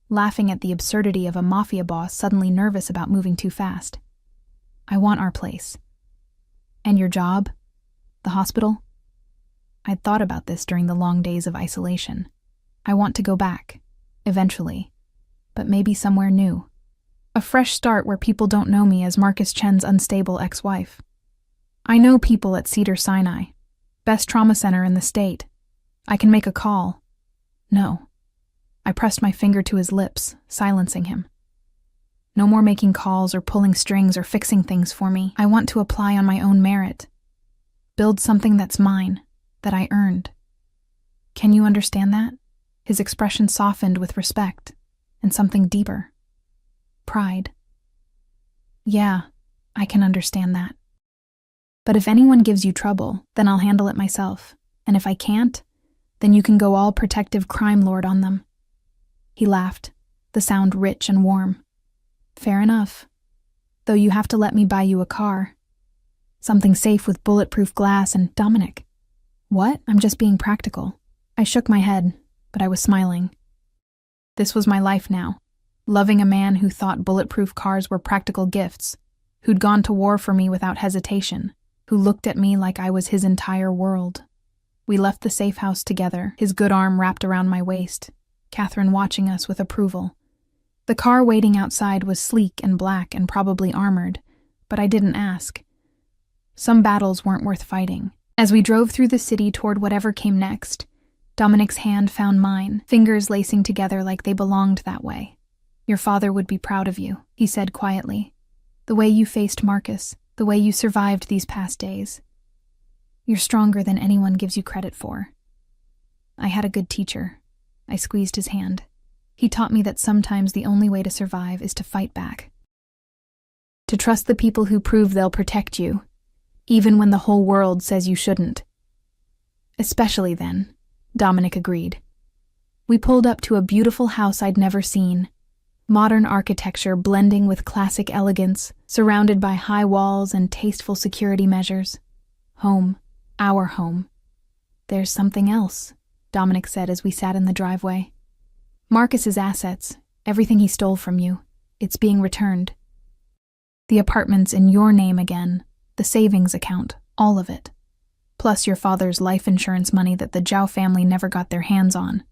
Speaker 1: laughing at the absurdity of a Mafia boss suddenly nervous about moving too fast. I want our place. And your job? The hospital? I'd thought about this during the long days of isolation. I want to go back, eventually, but maybe somewhere new. A fresh start where people don't know me as Marcus Chen's unstable ex-wife. I know people at Cedars-Sinai, best trauma center in the state. I can make a call. No. I pressed my finger to his lips, silencing him. No more making calls or pulling strings or fixing things for me. I want to apply on my own merit. Build something that's mine, that I earned. Can you understand that? His expression softened with respect, and something deeper. Pride. Yeah, I can understand that. But if anyone gives you trouble, then I'll handle it myself. And if I can't, then you can go all protective crime lord on them. He laughed, the sound rich and warm. Fair enough. Though you have to let me buy you a car. Something safe with bulletproof glass and... Dominic. What? I'm just being practical. I shook my head, but I was smiling. This was my life now. Loving a man who thought bulletproof cars were practical gifts, who'd gone to war for me without hesitation, who looked at me like I was his entire world. We left the safe house together, his good arm wrapped around my waist, Catherine watching us with approval. The car waiting outside was sleek and black and probably armored, but I didn't ask. Some battles weren't worth fighting. As we drove through the city toward whatever came next, Dominic's hand found mine, fingers lacing together like they belonged that way. "Your father would be proud of you," he said quietly. "The way you faced Marcus, the way you survived these past days. You're stronger than anyone gives you credit for." I had a good teacher. I squeezed his hand. He taught me that sometimes the only way to survive is to fight back. To trust the people who prove they'll protect you, even when the whole world says you shouldn't. "Especially then," Dominic agreed. We pulled up to a beautiful house I'd never seen. Modern architecture blending with classic elegance, surrounded by high walls and tasteful security measures. Home. Our home. "There's something else," Dominic said as we sat in the driveway. "Marcus's assets, everything he stole from you, it's being returned. The apartment's in your name again, the savings account, all of it. Plus your father's life insurance money that the Zhao family never got their hands on.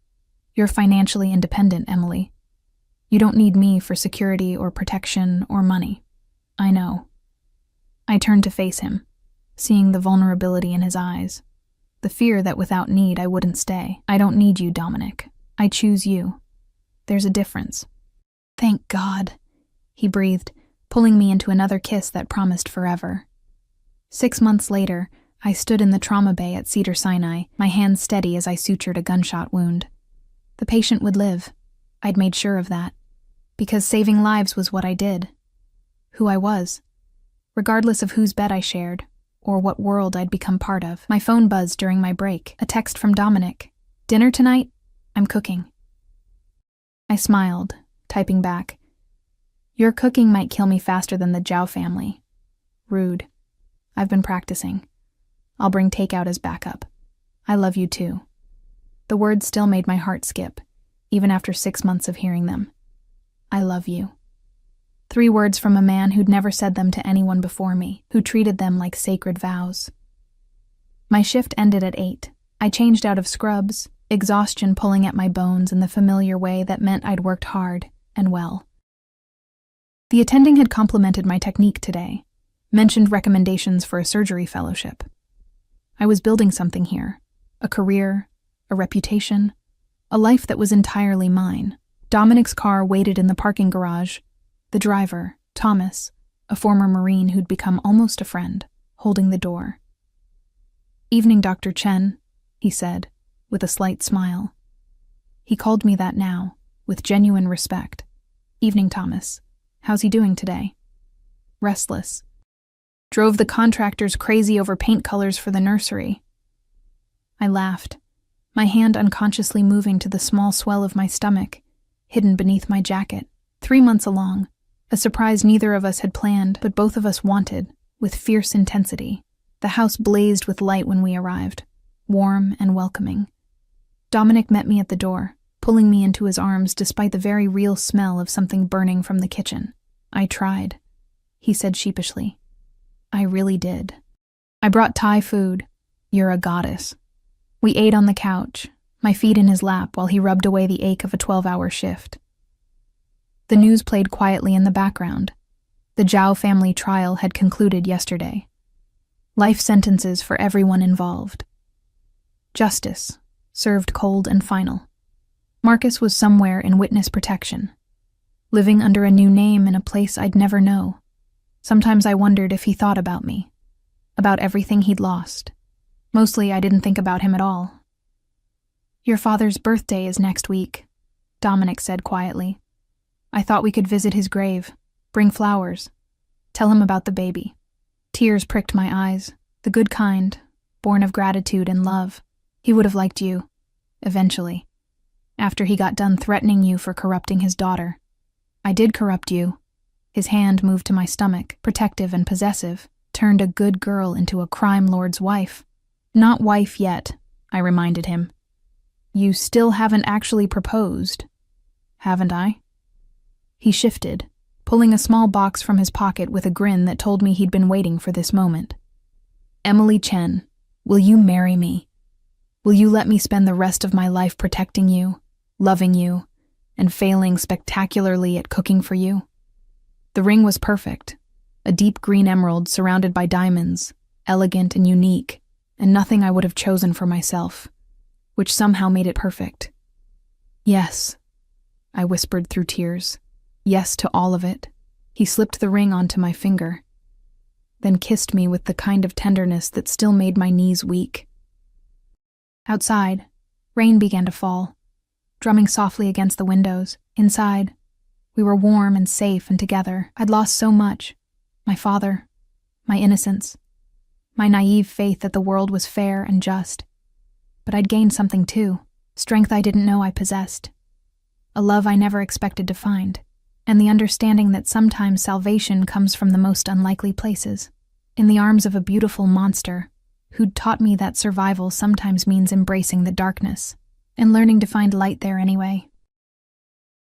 Speaker 1: You're financially independent, Emily. You don't need me for security or protection or money. I know." I turned to face him, seeing the vulnerability in his eyes, the fear that without need I wouldn't stay. "I don't need you, Dominic. I choose you. There's a difference." "Thank God," he breathed, pulling me into another kiss that promised forever. 6 months later, I stood in the trauma bay at Cedars-Sinai, my hands steady as I sutured a gunshot wound. The patient would live. I'd made sure of that. Because saving lives was what I did. Who I was. Regardless of whose bed I shared, or what world I'd become part of. My phone buzzed during my break, a text from Dominic. "Dinner tonight? I'm cooking." I smiled, typing back. "Your cooking might kill me faster than the Zhao family." Rude. "I've been practicing. I'll bring takeout as backup. I love you too." The words still made my heart skip, even after 6 months of hearing them. I love you. 3 words from a man who'd never said them to anyone before me, who treated them like sacred vows. My shift ended at 8. I changed out of scrubs, exhaustion pulling at my bones in the familiar way that meant I'd worked hard and well. The attending had complimented my technique today, mentioned recommendations for a surgery fellowship. I was building something here, a career, a reputation, a life that was entirely mine. Dominic's car waited in the parking garage. The driver, Thomas, a former Marine who'd become almost a friend, holding the door. "Evening, Dr. Chen," he said, with a slight smile. He called me that now, with genuine respect. "Evening, Thomas. How's he doing today?" "Restless. Drove the contractors crazy over paint colors for the nursery." I laughed, my hand unconsciously moving to the small swell of my stomach, hidden beneath my jacket. 3 months along, a surprise neither of us had planned, but both of us wanted, with fierce intensity. The house blazed with light when we arrived, warm and welcoming. Dominic met me at the door, pulling me into his arms despite the very real smell of something burning from the kitchen. "I tried," he said sheepishly. "I really did. I brought Thai food. You're a goddess." We ate on the couch, my feet in his lap while he rubbed away the ache of a 12-hour shift. The news played quietly in the background. The Zhao family trial had concluded yesterday. Life sentences for everyone involved. Justice, served cold and final. Marcus was somewhere in witness protection, living under a new name in a place I'd never know. Sometimes I wondered if he thought about me, about everything he'd lost. Mostly I didn't think about him at all. "Your father's birthday is next week," Dominic said quietly. "I thought we could visit his grave, bring flowers, tell him about the baby." Tears pricked my eyes, the good kind, born of gratitude and love. He would have liked you, eventually, after he got done threatening you for corrupting his daughter. "I did corrupt you." His hand moved to my stomach, protective and possessive, turned a good girl into a crime lord's wife. "Not wife yet," I reminded him. "You still haven't actually proposed, haven't I?" He shifted, pulling a small box from his pocket with a grin that told me he'd been waiting for this moment. Emily Chen, will you marry me? Will you let me spend the rest of my life protecting you, loving you, and failing spectacularly at cooking for you? The ring was perfect, a deep green emerald surrounded by diamonds, elegant and unique, and nothing I would have chosen for myself, which somehow made it perfect. Yes, I whispered through tears. Yes to all of it. He slipped the ring onto my finger, then kissed me with the kind of tenderness that still made my knees weak. Outside, rain began to fall, drumming softly against the windows. Inside, we were warm and safe and together. I'd lost so much. My father, my innocence, my naive faith that the world was fair and just. But I'd gained something too, strength I didn't know I possessed, a love I never expected to find, and the understanding that sometimes salvation comes from the most unlikely places, in the arms of a beautiful monster who'd taught me that survival sometimes means embracing the darkness and learning to find light there anyway.